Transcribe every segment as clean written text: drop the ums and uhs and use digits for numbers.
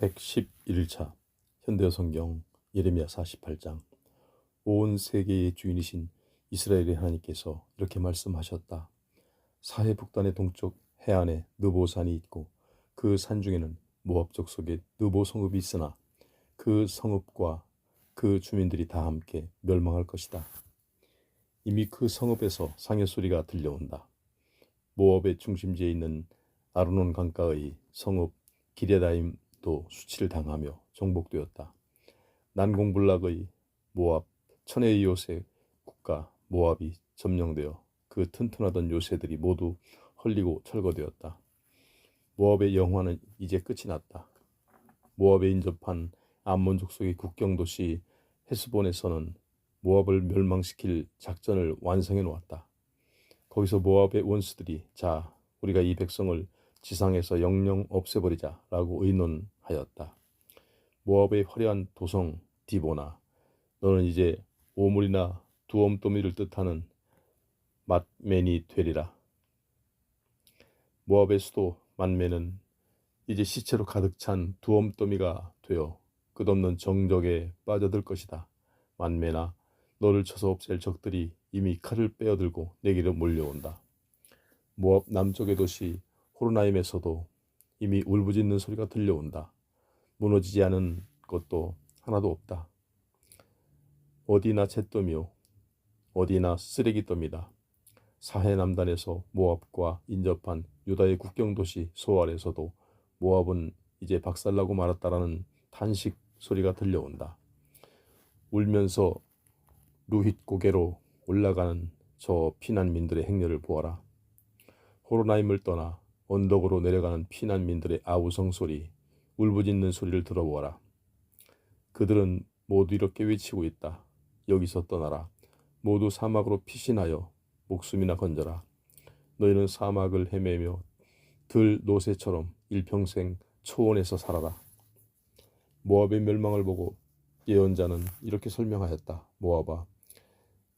111차 현대성경 예레미야 48장. 온 세계의 주인이신 이스라엘의 하나님께서 이렇게 말씀하셨다. 사해 북단의 동쪽 해안에 느보산이 있고 그 산 중에는 모압 족속의 느보 성읍이 있으나 그 성읍과 그 주민들이 다 함께 멸망할 것이다. 이미 그 성읍에서 상여 소리가 들려온다. 모압의 중심지에 있는 아르논 강가의 성읍 기럇아임도 수치를 당하며 정복되었다. 난공불락의 모압 천혜의 요새 국가 모압이 점령되어 그 튼튼하던 요새들이 모두 헐리고 철거되었다. 모압의 영화는 이제 끝이 났다. 모압에 인접한 암몬 족속의 국경도시 헤스본에서는 모압을 멸망시킬 작전을 완성해 놓았다. 거기서 모압의 원수들이 자, 우리가 이 백성을 지상에서 영영 없애버리자 라고 의논하였다. 모압의 화려한 도성 디보나, 너는 이제 오물이나 두엄더미를 뜻하는 맛멘이 되리라. 모압의 수도 만멘은 이제 시체로 가득 찬 두엄더미가 되어 끝없는 정적에 빠져들 것이다. 만멘아, 너를 쳐서 없앨 적들이 이미 칼을 빼어들고 내게로 몰려온다. 모압 남쪽의 도시 호로나임에서도 이미 울부짖는 소리가 들려온다. 무너지지 않은 것도 하나도 없다. 어디나 잿더미요, 어디나 쓰레기더미다. 사해 남단에서 모압과 인접한 유다의 국경도시 소알에서도 모압은 이제 박살나고 말았다라는 탄식 소리가 들려온다. 울면서 루힛 고개로 올라가는 저 피난민들의 행렬을 보아라. 호로나임을 떠나 언덕으로 내려가는 피난민들의 아우성 소리, 울부짖는 소리를 들어보아라. 그들은 모두 이렇게 외치고 있다. 여기서 떠나라. 모두 사막으로 피신하여 목숨이나 건져라. 너희는 사막을 헤매며 들 노새처럼 일평생 초원에서 살아라. 모압의 멸망을 보고 예언자는 이렇게 설명하였다. 모압아,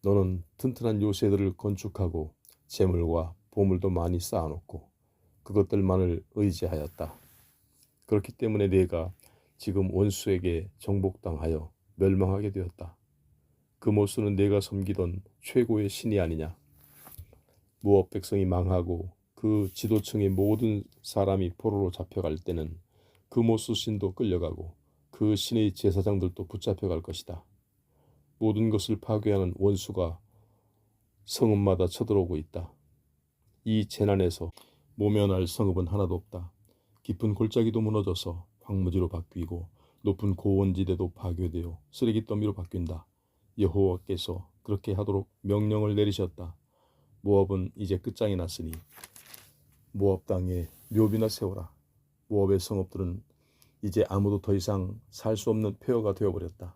너는 튼튼한 요새들을 건축하고 재물과 보물도 많이 쌓아놓고 그것들만을 의지하였다. 그렇기 때문에 네가 지금 원수에게 정복당하여 멸망하게 되었다. 그 모수는 네가 섬기던 최고의 신이 아니냐. 모압 백성이 망하고 그 지도층의 모든 사람이 포로로 잡혀갈 때는 그 모수 신도 끌려가고 그 신의 제사장들도 붙잡혀갈 것이다. 모든 것을 파괴하는 원수가 성읍마다 쳐들어오고 있다. 이 재난에서 모면할 성읍은 하나도 없다. 깊은 골짜기도 무너져서 황무지로 바뀌고 높은 고원지대도 파괴되어 쓰레기 더미로 바뀐다. 여호와께서 그렇게 하도록 명령을 내리셨다. 모압은 이제 끝장이 났으니 모압 땅에 묘비나 세워라. 모압의 성읍들은 이제 아무도 더 이상 살 수 없는 폐허가 되어버렸다.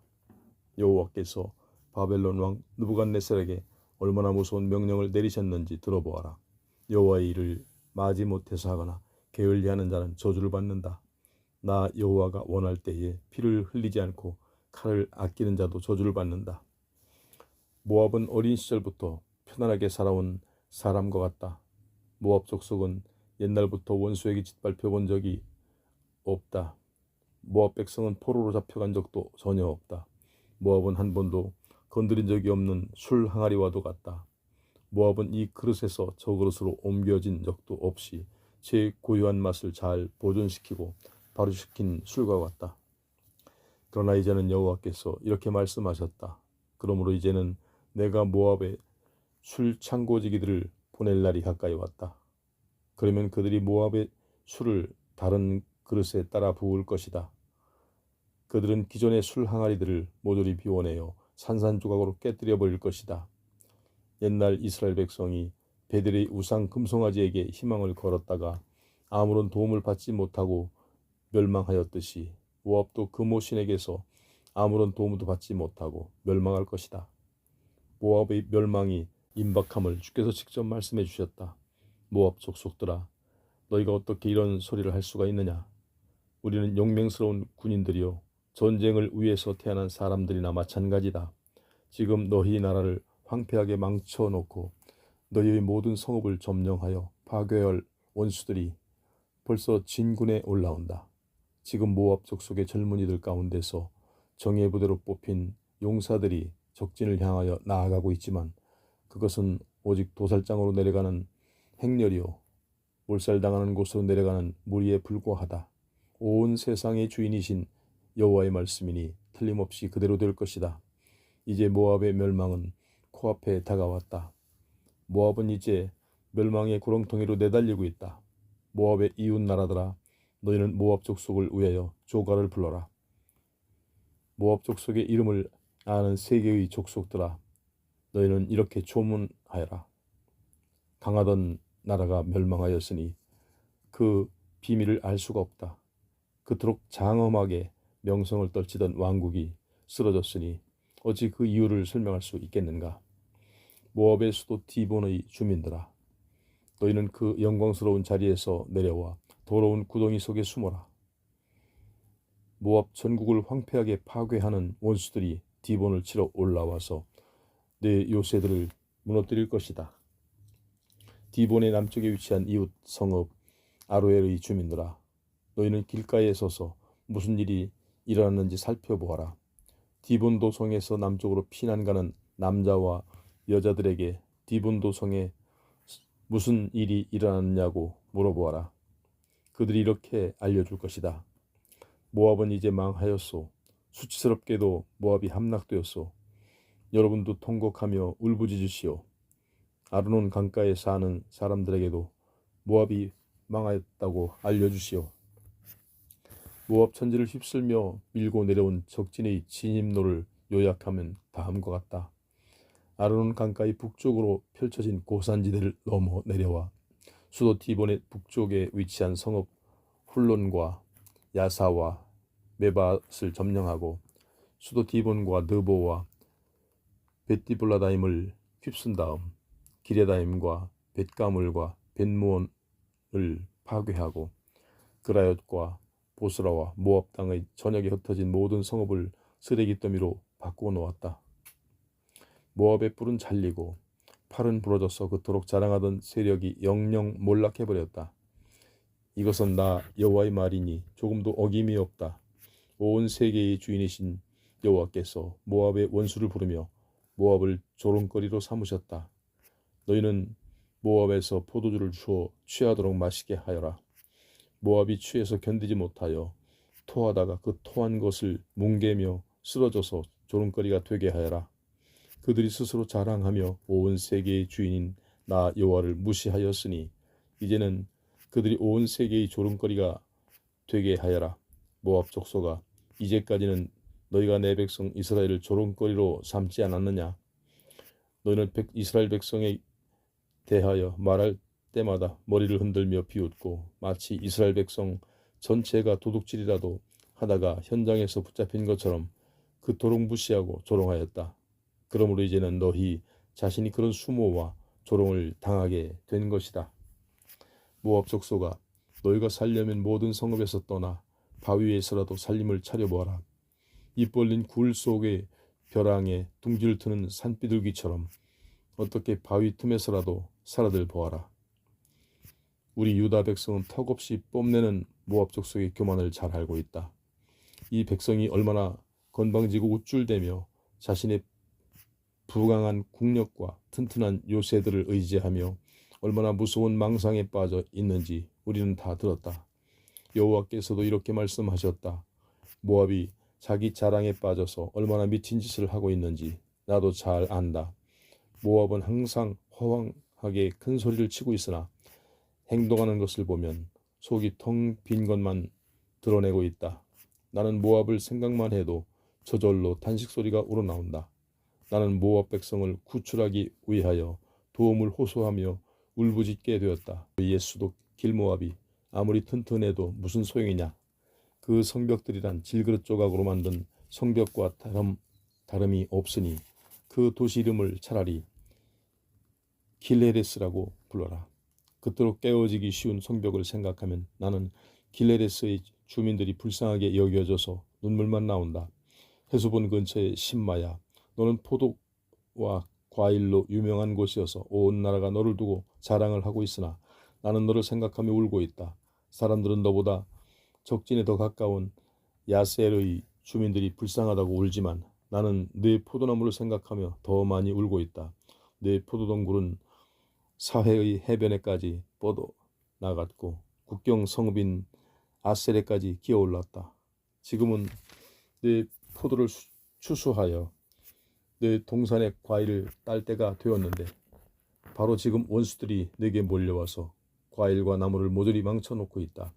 여호와께서 바벨론 왕 느부갓네살에게 얼마나 무서운 명령을 내리셨는지 들어보아라. 여호와의 일을 마지 못해서 하거나 게을리하는 자는 저주를 받는다. 나 여호와가 원할 때에 피를 흘리지 않고 칼을 아끼는 자도 저주를 받는다. 모압은 어린 시절부터 편안하게 살아온 사람과 같다. 모압 족속은 옛날부터 원수에게 짓밟혀 본 적이 없다. 모압 백성은 포로로 잡혀간 적도 전혀 없다. 모압은 한 번도 건드린 적이 없는 술 항아리와도 같다. 모압은 이 그릇에서 저 그릇으로 옮겨진 적도 없이 제 고유한 맛을 잘 보존시키고 발효시킨 술과 같다. 그러나 이제는 여호와께서 이렇게 말씀하셨다. 그러므로 이제는 내가 모압에 술 창고지기들을 보낼 날이 가까이 왔다. 그러면 그들이 모압의 술을 다른 그릇에 따라 부을 것이다. 그들은 기존의 술 항아리들을 모조리 비워내어 산산조각으로 깨뜨려 버릴 것이다. 옛날 이스라엘 백성이 베델의 우상 금송아지에게 희망을 걸었다가 아무런 도움을 받지 못하고 멸망하였듯이 모압도 그 모신에게서 아무런 도움도 받지 못하고 멸망할 것이다. 모압의 멸망이 임박함을 주께서 직접 말씀해 주셨다. 모압 족속들아, 너희가 어떻게 이런 소리를 할 수가 있느냐. 우리는 용맹스러운 군인들이요 전쟁을 위해서 태어난 사람들이나 마찬가지다. 지금 너희 나라를 황폐하게 망쳐놓고 너희의 모든 성읍을 점령하여 파괴할 원수들이 벌써 진군에 올라온다. 지금 모압 족속의 젊은이들 가운데서 정예 부대로 뽑힌 용사들이 적진을 향하여 나아가고 있지만 그것은 오직 도살장으로 내려가는 행렬이요 몰살당하는 곳으로 내려가는 무리에 불과하다. 온 세상의 주인이신 여호와의 말씀이니 틀림없이 그대로 될 것이다. 이제 모압의 멸망은 코앞에 다가왔다. 모압은 이제 멸망의 구렁텅이로 내달리고 있다. 모압의 이웃 나라들아, 너희는 모압 족속을 위하여 조가를 불러라. 모압 족속의 이름을 아는 세계의 족속들아, 너희는 이렇게 조문하여라. 강하던 나라가 멸망하였으니 그 비밀을 알 수가 없다. 그토록 장엄하게 명성을 떨치던 왕국이 쓰러졌으니 어찌 그 이유를 설명할 수 있겠는가. 모압의 수도 디본의 주민들아, 너희는 그 영광스러운 자리에서 내려와 더러운 구덩이 속에 숨어라. 모압 전국을 황폐하게 파괴하는 원수들이 디본을 치러 올라와서 내 요새들을 무너뜨릴 것이다. 디본의 남쪽에 위치한 이웃 성읍 아로엘의 주민들아, 너희는 길가에 서서 무슨 일이 일어났는지 살펴보아라. 디본 도성에서 남쪽으로 피난 가는 남자와 여자들에게 디본 도성에 무슨 일이 일어났냐고 물어보아라. 그들이 이렇게 알려줄 것이다. 모압은 이제 망하였소. 수치스럽게도 모압이 함락되었소. 여러분도 통곡하며 울부짖으시오. 아르논 강가에 사는 사람들에게도 모압이 망하였다고 알려주시오. 모압 천지를 휩쓸며 밀고 내려온 적진의 진입로를 요약하면 다음과 같다. 아르논 강가의 북쪽으로 펼쳐진 고산지대를 넘어 내려와 수도 디본의 북쪽에 위치한 성읍 훌론과 야사와 메밧을 점령하고 수도 디본과 느보와 벳디블라다임을 휩쓴 다음 기레다임과 벳가물과 벳무원을 파괴하고 그라옅과 보스라와 모압 땅의 전역에 흩어진 모든 성읍을 쓰레기 더미로 바꾸어 놓았다. 모압의 뿔은 잘리고 팔은 부러져서 그토록 자랑하던 세력이 영영 몰락해버렸다. 이것은 나 여호와의 말이니 조금도 어김이 없다. 온 세계의 주인이신 여호와께서 모압의 원수를 부르며 모압을 조롱거리로 삼으셨다. 너희는 모압에서 포도주를 주어 취하도록 마시게 하여라. 모압이 취해서 견디지 못하여 토하다가 그 토한 것을 뭉개며 쓰러져서 조롱거리가 되게 하여라. 그들이 스스로 자랑하며 온 세계의 주인인 나 여호와를 무시하였으니 이제는 그들이 온 세계의 조롱거리가 되게 하여라. 모압 족속아, 이제까지는 너희가 내 백성 이스라엘을 조롱거리로 삼지 않았느냐? 너희는 이스라엘 백성에 대하여 말할 때마다 머리를 흔들며 비웃고 마치 이스라엘 백성 전체가 도둑질이라도 하다가 현장에서 붙잡힌 것처럼 그토록 무시하고 조롱하였다. 그러므로 이제는 너희 자신이 그런 수모와 조롱을 당하게 된 것이다. 모압 족속아, 너희가 살려면 모든 성읍에서 떠나 바위 위에서라도 살림을 차려보아라. 입 벌린 굴 속의 벼랑에 둥지를 트는 산비둘기처럼 어떻게 바위 틈에서라도 살아들 보아라. 우리 유다 백성은 턱없이 뽐내는 모압 족속의 교만을 잘 알고 있다. 이 백성이 얼마나 건방지고 우쭐대며 자신의 부강한 국력과 튼튼한 요새들을 의지하며 얼마나 무서운 망상에 빠져 있는지 우리는 다 들었다. 여호와께서도 이렇게 말씀하셨다. 모압이 자기 자랑에 빠져서 얼마나 미친 짓을 하고 있는지 나도 잘 안다. 모압은 항상 허황하게 큰 소리를 치고 있으나 행동하는 것을 보면 속이 텅 빈 것만 드러내고 있다. 나는 모압을 생각만 해도 저절로 탄식 소리가 우러나온다. 나는 모압 백성을 구출하기 위하여 도움을 호소하며 울부짖게 되었다. 그의 수도 길모압이 아무리 튼튼해도 무슨 소용이냐. 그 성벽들이란 질그릇 조각으로 만든 성벽과 다름이 없으니 그 도시 이름을 차라리 길헤레스라고 불러라. 그토록 깨어지기 쉬운 성벽을 생각하면 나는 길헤레스의 주민들이 불쌍하게 여겨져서 눈물만 나온다. 해수본 근처의 신마야, 너는 포도와 과일로 유명한 곳이어서 온 나라가 너를 두고 자랑을 하고 있으나 나는 너를 생각하며 울고 있다. 사람들은 너보다 적진에 더 가까운 야셀의 주민들이 불쌍하다고 울지만 나는 내 포도나무를 생각하며 더 많이 울고 있다. 내 포도동굴은 사해의 해변에까지 뻗어 나갔고 국경 성읍인 아셀에까지 기어올랐다. 지금은 내 포도를 추수하여 내 동산의 과일을 딸 때가 되었는데 바로 지금 원수들이 내게 몰려와서 과일과 나무를 모조리 망쳐놓고 있다.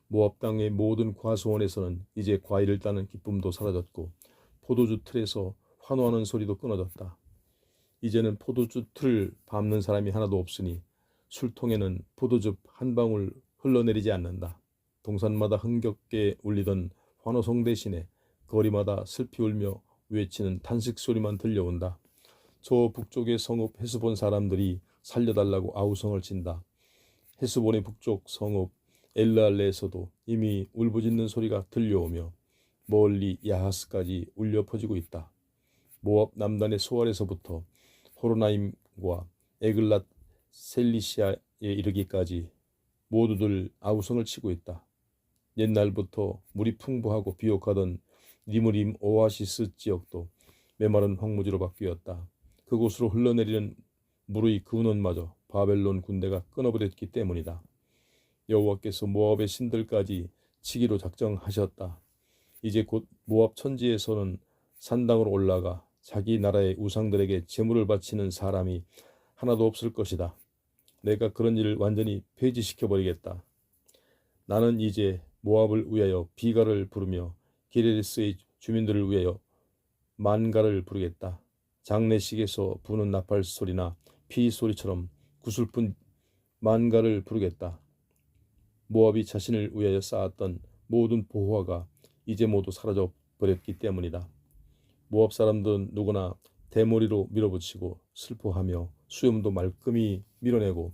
모압 땅의 모든 과수원에서는 이제 과일을 따는 기쁨도 사라졌고 포도주 틀에서 환호하는 소리도 끊어졌다. 이제는 포도주 틀을 밟는 사람이 하나도 없으니 술통에는 포도즙 한 방울 흘러내리지 않는다. 동산마다 흥겹게 울리던 환호성 대신에 거리마다 슬피 울며 외치는 탄식 소리만 들려온다. 저 북쪽의 성읍 헤스본 사람들이 살려달라고 아우성을 친다. 헤스본의 북쪽 성읍 엘르알레에서도 이미 울부짖는 소리가 들려오며 멀리 야하스까지 울려 퍼지고 있다. 모압 남단의 소알에서부터 호로나임과 에글랏 셀리시아에 이르기까지 모두들 아우성을 치고 있다. 옛날부터 물이 풍부하고 비옥하던 니므림 오아시스 지역도 메마른 황무지로 바뀌었다. 그곳으로 흘러내리는 물의 근원마저 바벨론 군대가 끊어버렸기 때문이다. 여호와께서 모압의 신들까지 치기로 작정하셨다. 이제 곧 모압 천지에서는 산당으로 올라가 자기 나라의 우상들에게 제물을 바치는 사람이 하나도 없을 것이다. 내가 그런 일을 완전히 폐지시켜버리겠다. 나는 이제 모압을 위하여 비가를 부르며 기레스의 주민들을 위하여 만가를 부르겠다. 장례식에서 부는 나팔 소리나 피 소리처럼 구슬픈 만가를 부르겠다. 모압이 자신을 위하여 쌓았던 모든 보화가 이제 모두 사라져 버렸기 때문이다. 모압 사람들은 누구나 대머리로 밀어붙이고 슬퍼하며 수염도 말끔히 밀어내고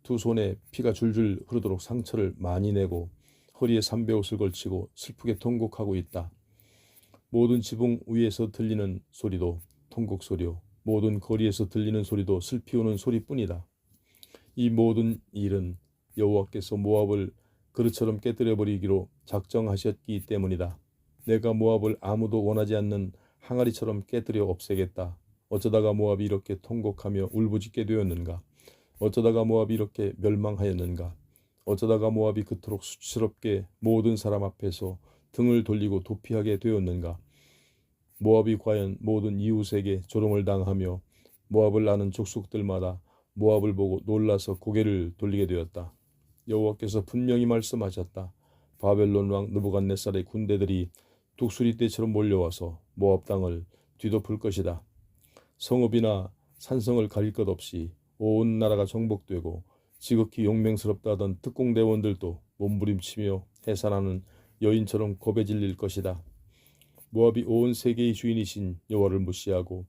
두 손에 피가 줄줄 흐르도록 상처를 많이 내고 허리에 삼배옷을 걸치고 슬프게 통곡하고 있다. 모든 지붕 위에서 들리는 소리도 통곡 소리요, 모든 거리에서 들리는 소리도 슬피 우는 소리뿐이다. 이 모든 일은 여호와께서 모압을 그릇처럼 깨뜨려 버리기로 작정하셨기 때문이다. 내가 모압을 아무도 원하지 않는 항아리처럼 깨뜨려 없애겠다. 어쩌다가 모압이 이렇게 통곡하며 울부짖게 되었는가? 어쩌다가 모압이 이렇게 멸망하였는가? 어쩌다가 모압이 그토록 수치스럽게 모든 사람 앞에서 등을 돌리고 도피하게 되었는가? 모압이 과연 모든 이웃에게 조롱을 당하며 모압을 아는 족속들마다 모압을 보고 놀라서 고개를 돌리게 되었다. 여호와께서 분명히 말씀하셨다. 바벨론 왕 느부갓네살의 군대들이 독수리 떼처럼 몰려와서 모압 땅을 뒤덮을 것이다. 성읍이나 산성을 가릴 것 없이 온 나라가 정복되고 지극히 용맹스럽다 하던 특공대원들도 몸부림치며 해산하는 여인처럼 겁에 질릴 것이다. 모압이 온 세계의 주인이신 여호와를 무시하고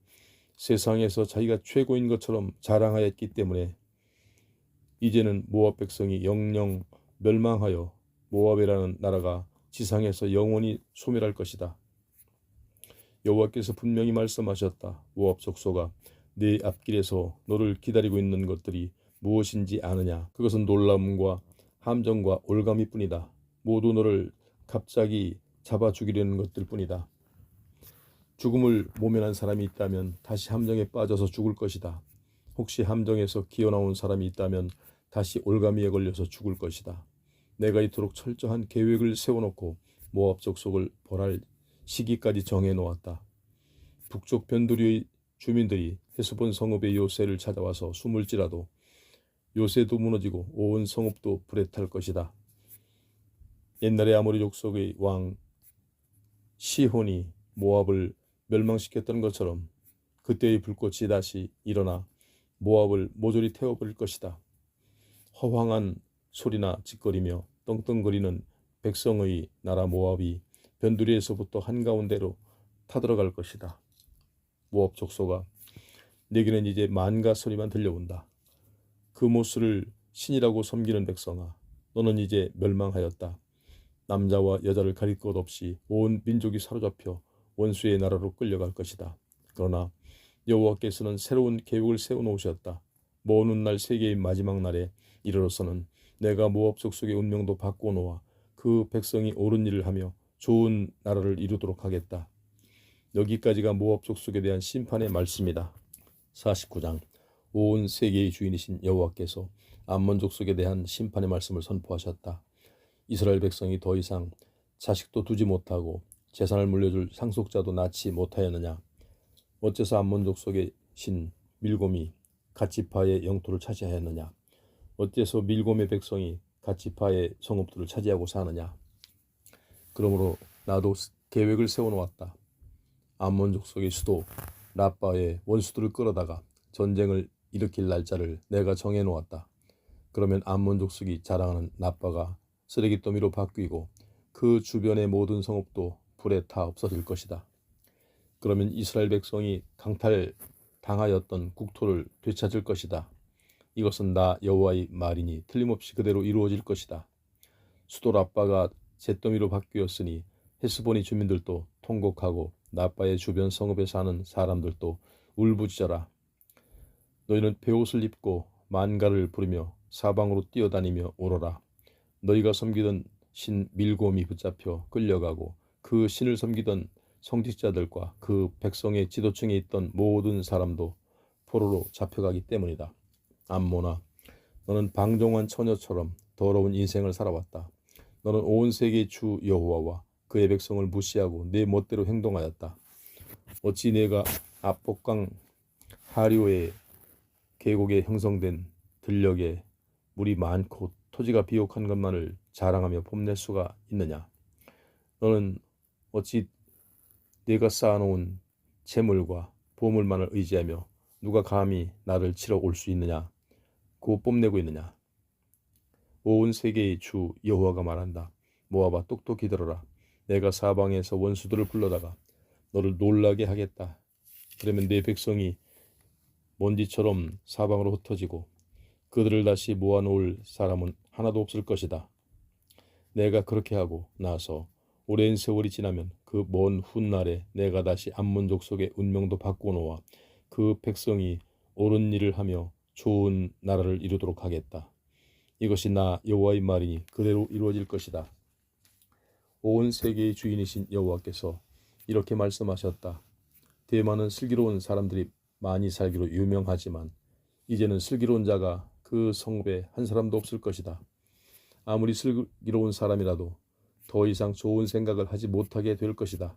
세상에서 자기가 최고인 것처럼 자랑하였기 때문에 이제는 모압 백성이 영영 멸망하여 모압이라는 나라가 지상에서 영원히 소멸할 것이다. 여호와께서 분명히 말씀하셨다. 모압 족속아, 네 앞길에서 너를 기다리고 있는 것들이 무엇인지 아느냐? 그것은 놀라움과 함정과 올가미뿐이다. 모두 너를 갑자기 잡아 죽이려는 것들 뿐이다. 죽음을 모면한 사람이 있다면 다시 함정에 빠져서 죽을 것이다. 혹시 함정에서 기어나온 사람이 있다면 다시 올가미에 걸려서 죽을 것이다. 내가 이토록 철저한 계획을 세워놓고 모압 족속을 벌할 시기까지 정해놓았다. 북쪽 변두리의 주민들이 헤스본 성읍의 요새를 찾아와서 숨을지라도 요새도 무너지고 온 성읍도 불에 탈 것이다. 옛날에 아모리 족속의 왕 시혼이 모압을 멸망시켰던 것처럼 그때의 불꽃이 다시 일어나 모압을 모조리 태워버릴 것이다. 허황한 소리나 짓거리며 떵떵거리는 백성의 나라 모압이 변두리에서부터 한가운데로 타들어갈 것이다. 모압 족속아, 내게는 이제 만가 소리만 들려온다. 그 모스를 신이라고 섬기는 백성아, 너는 이제 멸망하였다. 남자와 여자를 가릴 것 없이 온 민족이 사로잡혀 원수의 나라로 끌려갈 것이다. 그러나 여호와께서는 새로운 계획을 세워놓으셨다. 먼 훗날 세계의 마지막 날에 이르러서는 내가 모압 족속의 운명도 바꿔놓아 그 백성이 옳은 일을 하며 좋은 나라를 이루도록 하겠다. 여기까지가 모압 족속에 대한 심판의 말씀이다. 49장. 온 세계의 주인이신 여호와께서 암몬 족속에 대한 심판의 말씀을 선포하셨다. 이스라엘 백성이 더 이상 자식도 두지 못하고 재산을 물려줄 상속자도 낳지 못하였느냐? 어째서 암몬 족속의 신 밀곰이 갓지파의 영토를 차지하였느냐? 어째서 밀곰의 백성이 갓지파의 성읍들을 차지하고 사느냐? 그러므로 나도 계획을 세워놓았다. 암몬 족속의 수도 라빠의 원수들을 끌어다가 전쟁을 일으킬 날짜를 내가 정해놓았다. 그러면 암몬 족속이 자랑하는 라빠가 쓰레기더미로 바뀌고 그 주변의 모든 성읍도 불에 타 없어질 것이다. 그러면 이스라엘 백성이 강탈당하였던 국토를 되찾을 것이다. 이것은 나 여호와의 말이니 틀림없이 그대로 이루어질 것이다. 수도 라빠가 잿더미로 바뀌었으니 헤스본의 주민들도 통곡하고 라빠의 주변 성읍에 사는 사람들도 울부짖어라. 너희는 베옷을 입고 만가를 부르며 사방으로 뛰어다니며 오너라. 너희가 섬기던 신 밀곰이 붙잡혀 끌려가고 그 신을 섬기던 성직자들과 그 백성의 지도층에 있던 모든 사람도 포로로 잡혀가기 때문이다. 암몬아, 너는 방종한 처녀처럼 더러운 인생을 살아왔다. 너는 온 세계의 주 여호와와 그의 백성을 무시하고 내 멋대로 행동하였다. 어찌 내가 압복강 하류의 계곡에 형성된 들녘에 물이 많고 토지가 비옥한 것만을 자랑하며 뽐낼 수가 있느냐? 너는 어찌 내가 쌓아놓은 재물과 보물만을 의지하며 누가 감히 나를 치러 올 수 있느냐? 고 뽐내고 있느냐? 온 세계의 주 여호와가 말한다. 모압아, 똑똑히 들어라. 내가 사방에서 원수들을 불러다가 너를 놀라게 하겠다. 그러면 내 백성이 먼지처럼 사방으로 흩어지고 그들을 다시 모아놓을 사람은 하나도 없을 것이다. 내가 그렇게 하고 나서 오랜 세월이 지나면 그 먼 훗날에 내가 다시 암몬 족속의 운명도 바꿔놓아 그 백성이 옳은 일을 하며 좋은 나라를 이루도록 하겠다. 이것이 나 여호와의 말이니 그대로 이루어질 것이다. 온 세계의 주인이신 여호와께서 이렇게 말씀하셨다. 대만은 슬기로운 사람들이 많이 살기로 유명하지만 이제는 슬기로운 자가 그 성읍에 한 사람도 없을 것이다. 아무리 슬기로운 사람이라도 더 이상 좋은 생각을 하지 못하게 될 것이다.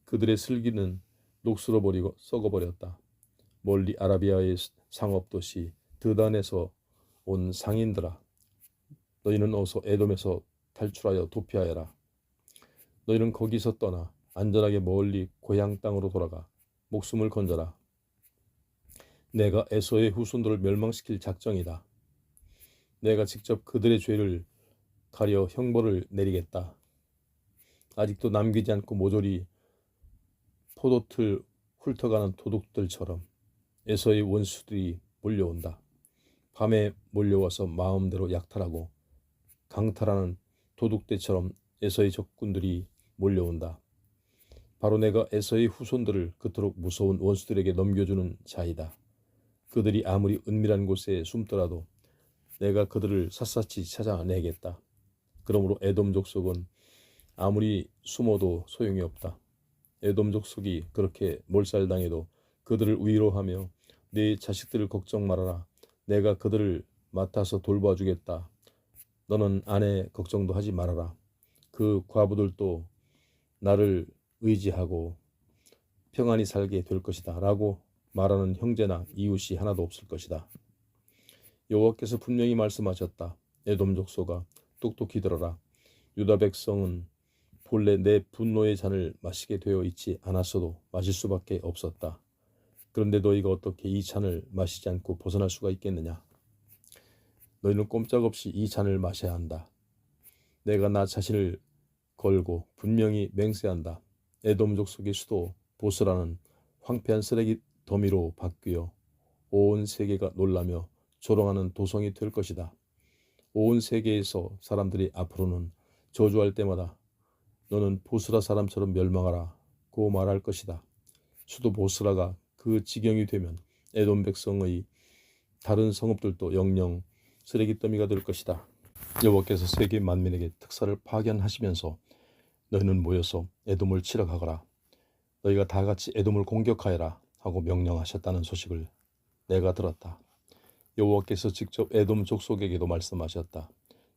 그들의 슬기는 녹슬어 버리고 썩어버렸다. 멀리 아라비아의 상업도시 드단에서 온 상인들아, 너희는 어서 에돔에서 탈출하여 도피하여라. 너희는 거기서 떠나 안전하게 멀리 고향 땅으로 돌아가 목숨을 건져라. 내가 에서의 후손들을 멸망시킬 작정이다. 내가 직접 그들의 죄를 가려 형벌을 내리겠다. 아직도 남기지 않고 모조리 포도틀 훑어가는 도둑들처럼 에서의 원수들이 몰려온다. 밤에 몰려와서 마음대로 약탈하고 강탈하는 도둑떼처럼 에서의 적군들이 몰려온다. 바로 내가 에서의 후손들을 그토록 무서운 원수들에게 넘겨주는 자이다. 그들이 아무리 은밀한 곳에 숨더라도 내가 그들을 샅샅이 찾아내겠다. 그러므로 에돔 족속은 아무리 숨어도 소용이 없다. 에돔 족속이 그렇게 몰살당해도 그들을 위로하며 네 자식들을 걱정 말아라. 내가 그들을 맡아서 돌봐주겠다. 너는 아내 걱정도 하지 말아라. 그 과부들도 나를 의지하고 평안히 살게 될 것이다. 라고 말하는 형제나 이웃이 하나도 없을 것이다. 여호와께서 분명히 말씀하셨다. 에돔 족속아, 똑똑히 들어라. 유다 백성은 본래 내 분노의 잔을 마시게 되어 있지 않았어도 마실 수밖에 없었다. 그런데 너희가 어떻게 이 잔을 마시지 않고 벗어날 수가 있겠느냐? 너희는 꼼짝없이 이 잔을 마셔야 한다. 내가 나 자신을 걸고 분명히 맹세한다. 에돔 족속의 수도 보스라는 황폐한 쓰레기 더미로 바뀌어 온 세계가 놀라며 조롱하는 도성이 될 것이다. 온 세계에서 사람들이 앞으로는 저주할 때마다 너는 보스라 사람처럼 멸망하라 고 말할 것이다. 수도 보스라가 그 지경이 되면 에돔 백성의 다른 성읍들도 영영 쓰레기 더미가 될 것이다. 여호와께서 세계 만민에게 특사를 파견하시면서 너희는 모여서 에돔을 치러 가거라. 너희가 다 같이 에돔을 공격하여라 하고 명령하셨다는 소식을 내가 들었다. 여호와께서 직접 에돔 족속에게도 말씀하셨다.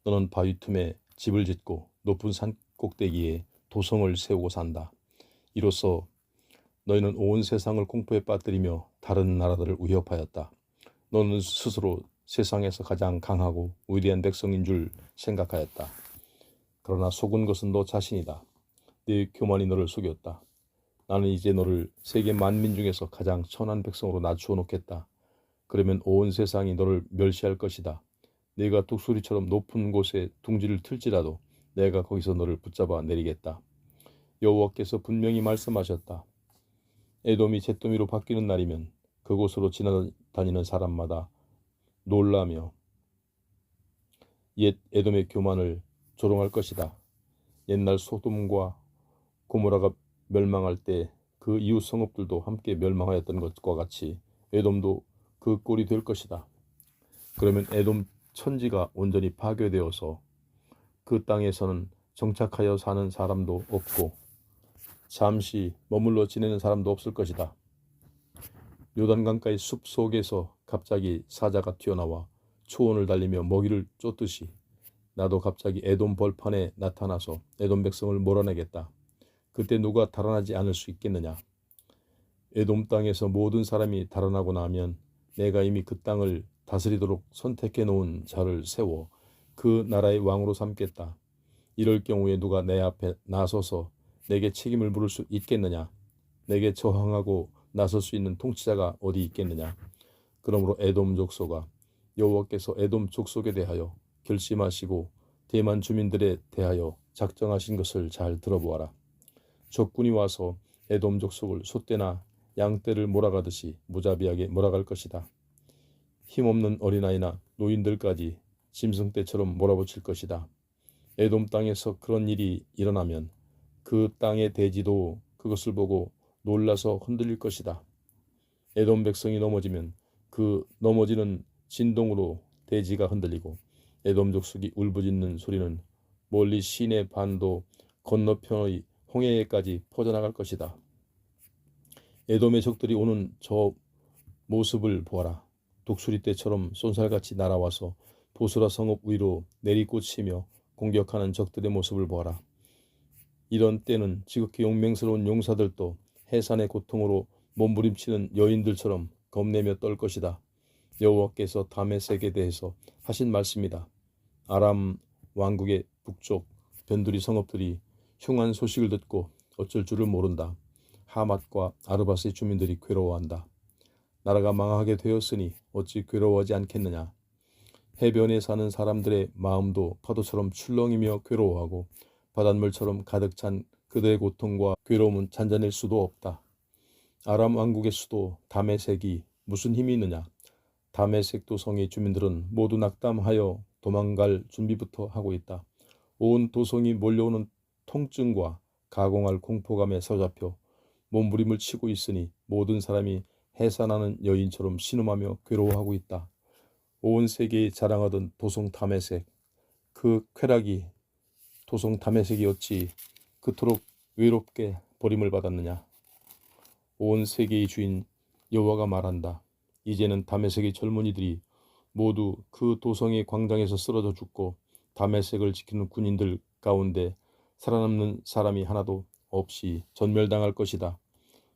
너는 바위 틈에 집을 짓고 높은 산 꼭대기에 도성을 세우고 산다. 이로써 너희는 온 세상을 공포에 빠뜨리며 다른 나라들을 위협하였다. 너는 스스로 세상에서 가장 강하고 위대한 백성인 줄 생각하였다. 그러나 속은 것은 너 자신이다. 네 교만이 너를 속였다. 나는 이제 너를 세계 만민 중에서 가장 천한 백성으로 낮추어 놓겠다. 그러면 온 세상이 너를 멸시할 것이다. 네가 독수리처럼 높은 곳에 둥지를 틀지라도 내가 거기서 너를 붙잡아 내리겠다. 여호와께서 분명히 말씀하셨다. 에돔이 잿더미로 바뀌는 날이면 그곳으로 지나다니는 사람마다 놀라며 옛 에돔의 교만을 조롱할 것이다. 옛날 소돔과 고모라가 멸망할 때 그 이웃 성읍들도 함께 멸망하였던 것과 같이 에돔도 그 꼴이 될 것이다. 그러면 에돔 천지가 온전히 파괴되어서 그 땅에서는 정착하여 사는 사람도 없고 잠시 머물러 지내는 사람도 없을 것이다. 요단강가의 숲 속에서 갑자기 사자가 튀어나와 초원을 달리며 먹이를 쫓듯이 나도 갑자기 에돔 벌판에 나타나서 에돔 백성을 몰아내겠다. 그때 누가 달아나지 않을 수 있겠느냐. 에돔 땅에서 모든 사람이 달아나고 나면 내가 이미 그 땅을 다스리도록 선택해 놓은 자를 세워 그 나라의 왕으로 삼겠다. 이럴 경우에 누가 내 앞에 나서서 내게 책임을 물을 수 있겠느냐. 내게 저항하고 나설 수 있는 통치자가 어디 있겠느냐. 그러므로 에돔 족속아, 여호와께서 에돔 족속에 대하여 결심하시고 대만 주민들에 대하여 작정하신 것을 잘 들어보아라. 적군이 와서 에돔 족속을 소떼나 양떼를 몰아가듯이 무자비하게 몰아갈 것이다. 힘없는 어린아이나 노인들까지 짐승떼처럼 몰아붙일 것이다. 에돔 땅에서 그런 일이 일어나면 그 땅의 대지도 그것을 보고 놀라서 흔들릴 것이다. 에돔 백성이 넘어지면 그 넘어지는 진동으로 대지가 흔들리고 에돔 족속이 울부짖는 소리는 멀리 시내 반도 건너편의 홍해에까지 퍼져나갈 것이다. 에돔의 적들이 오는 저 모습을 보아라. 독수리 떼처럼 쏜살같이 날아와서 보스라 성읍 위로 내리꽂히며 공격하는 적들의 모습을 보아라. 이런 때는 지극히 용맹스러운 용사들도 해산의 고통으로 몸부림치는 여인들처럼 겁내며 떨 것이다. 여호와께서 다메섹에 대해서 하신 말씀이다. 아람 왕국의 북쪽 변두리 성읍들이 흉한 소식을 듣고 어쩔 줄을 모른다. 하맛과 아르밧의 주민들이 괴로워한다. 나라가 망하게 되었으니 어찌 괴로워하지 않겠느냐. 해변에 사는 사람들의 마음도 파도처럼 출렁이며 괴로워하고 바닷물처럼 가득 찬 그들의 고통과 괴로움은 잔잔할 수도 없다. 아람 왕국의 수도 다메섹이 무슨 힘이 있느냐. 다메섹 도성의 주민들은 모두 낙담하여 도망갈 준비부터 하고 있다. 온 도성이 몰려오는 통증과 가공할 공포감에 사로잡혀 몸부림을 치고 있으니 모든 사람이 해산하는 여인처럼 신음하며 괴로워하고 있다. 온 세계에 자랑하던 도성 다메섹, 그 쾌락이 도성 다메섹이 어찌 그토록 외롭게 버림을 받았느냐. 온 세계의 주인 여호와가 말한다. 이제는 다메섹의 젊은이들이 모두 그 도성의 광장에서 쓰러져 죽고 다메섹을 지키는 군인들 가운데 살아남는 사람이 하나도 없이 전멸당할 것이다.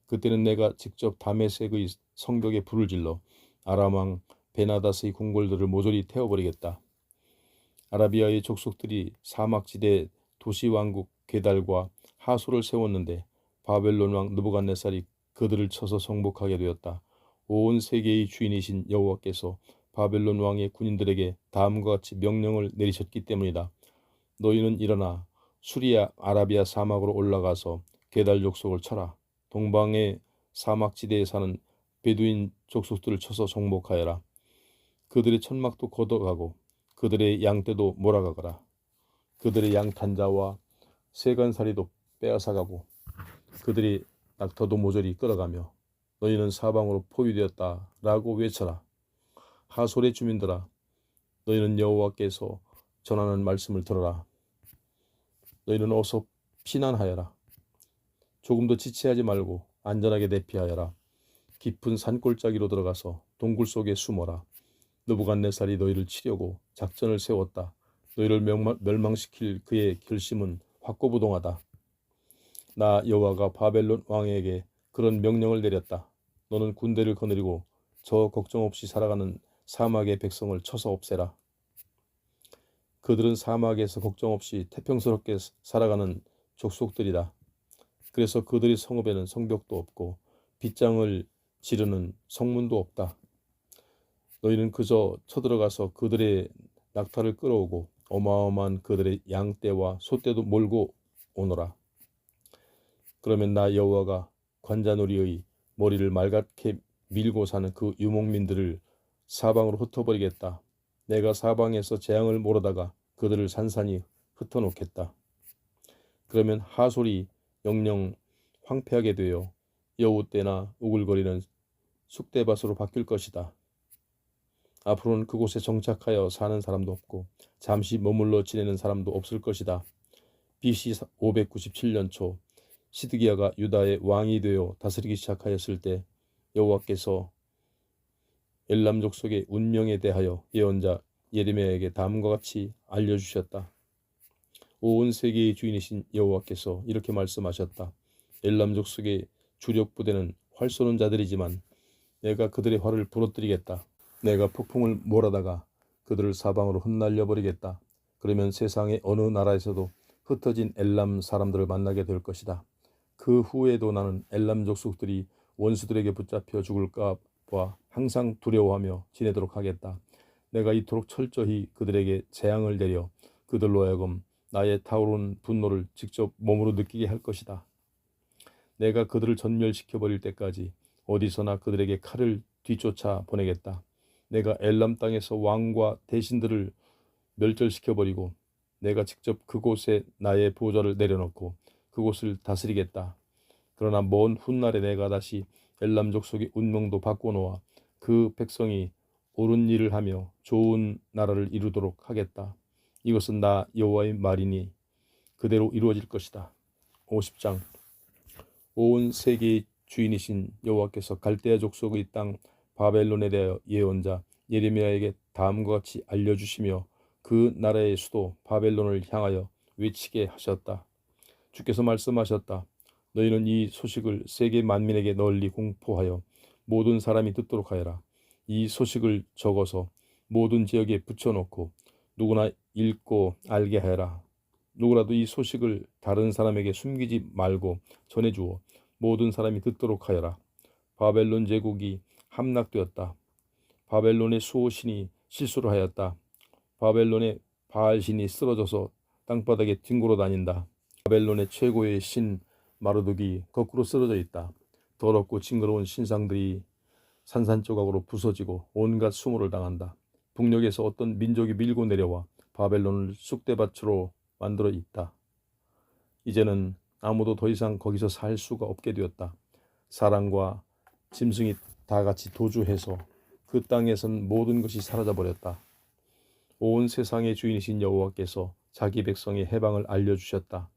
그때는 내가 직접 다메섹의 성벽에 불을 질러 아람 왕 베나닷의 궁궐들을 모조리 태워버리겠다. 아라비아의 족속들이 사막지대 도시왕국 게달과 하소를 세웠는데 바벨론 왕 느부갓네살이 그들을 쳐서 정복하게 되었다. 온 세계의 주인이신 여호와께서 바벨론 왕의 군인들에게 다음과 같이 명령을 내리셨기 때문이다. 너희는 일어나 수리아 아라비아 사막으로 올라가서 게달 족속을 쳐라. 동방의 사막지대에 사는 베두인 족속들을 쳐서 정복하여라. 그들의 천막도 걷어가고 그들의 양떼도 몰아가거라. 그들의 양탄자와 세간살이도 빼앗아가고 그들이 낙터도 모조리 끌어가며 너희는 사방으로 포위되었다 라고 외쳐라. 하솔의 주민들아, 너희는 여호와께서 전하는 말씀을 들어라. 너희는 어서 피난하여라. 조금 더 지체하지 말고 안전하게 대피하여라. 깊은 산골짜기로 들어가서 동굴 속에 숨어라. 느부갓네살이 너희를 치려고 작전을 세웠다. 너희를 멸망시킬 그의 결심은 확고부동하다. 나 여호와가 바벨론 왕에게 그런 명령을 내렸다. 너는 군대를 거느리고 저 걱정 없이 살아가는 사막의 백성을 쳐서 없애라. 그들은 사막에서 걱정 없이 태평스럽게 살아가는 족속들이다. 그래서 그들의 성읍에는 성벽도 없고 빗장을 지르는 성문도 없다. 너희는 그저 쳐들어가서 그들의 낙타를 끌어오고 어마어마한 그들의 양떼와 소떼도 몰고 오너라. 그러면 나 여호와가 관자놀이의 머리를 말갛게 밀고 사는 그 유목민들을 사방으로 흩어버리겠다. 내가 사방에서 재앙을 몰아다가 그들을 산산이 흩어놓겠다. 그러면 하솔이 영영 황폐하게 되어 여우 떼나 우글거리는 쑥대밭으로 바뀔 것이다. 앞으로는 그곳에 정착하여 사는 사람도 없고 잠시 머물러 지내는 사람도 없을 것이다. BC 597년 초 시드기야가 유다의 왕이 되어 다스리기 시작하였을 때 여호와께서 엘람 족속의 운명에 대하여 예언자 예레미야에게 다음과 같이 알려주셨다. 온 세계의 주인이신 여호와께서 이렇게 말씀하셨다. 엘람 족속의 주력 부대는 활 쏘는 자들이지만 내가 그들의 활을 부러뜨리겠다. 내가 폭풍을 몰아다가 그들을 사방으로 흩날려 버리겠다. 그러면 세상의 어느 나라에서도 흩어진 엘람 사람들을 만나게 될 것이다. 그 후에도 나는 엘람 족속들이 원수들에게 붙잡혀 죽을까 봐 항상 두려워하며 지내도록 하겠다. 내가 이토록 철저히 그들에게 재앙을 내려 그들로 하여금 나의 타오르는 분노를 직접 몸으로 느끼게 할 것이다. 내가 그들을 전멸시켜 버릴 때까지 어디서나 그들에게 칼을 뒤쫓아 보내겠다. 내가 엘람 땅에서 왕과 대신들을 멸절시켜 버리고 내가 직접 그곳에 나의 보좌를 내려놓고 그곳을 다스리겠다. 그러나 먼 훗날에 내가 다시 엘람 족속의 운명도 바꿔놓아 그 백성이 옳은 일을 하며 좋은 나라를 이루도록 하겠다. 이것은 나 여호와의 말이니 그대로 이루어질 것이다. 50장 온 세계의 주인이신 여호와께서 갈대아 족속의 땅 바벨론에 대하여 예언자 예레미야에게 다음과 같이 알려주시며 그 나라의 수도 바벨론을 향하여 외치게 하셨다. 주께서 말씀하셨다. 너희는 이 소식을 세계 만민에게 널리 공포하여 모든 사람이 듣도록 하여라. 이 소식을 적어서 모든 지역에 붙여놓고 누구나 읽고 알게 하여라. 누구라도 이 소식을 다른 사람에게 숨기지 말고 전해주어 모든 사람이 듣도록 하여라. 바벨론 제국이 함락되었다. 바벨론의 수호신이 실수를 하였다. 바벨론의 바알신이 쓰러져서 땅바닥에 뒹굴어 다닌다. 바벨론의 최고의 신 마르둑이 거꾸로 쓰러져 있다. 더럽고 징그러운 신상들이 산산조각으로 부서지고 온갖 수모를 당한다. 북녘에서 어떤 민족이 밀고 내려와 바벨론을 쑥대밭으로 만들어 있다. 이제는 아무도 더 이상 거기서 살 수가 없게 되었다. 사람과 짐승이 다 같이 도주해서 그 땅에선 모든 것이 사라져버렸다. 온 세상의 주인이신 여호와께서 자기 백성의 해방을 알려주셨다.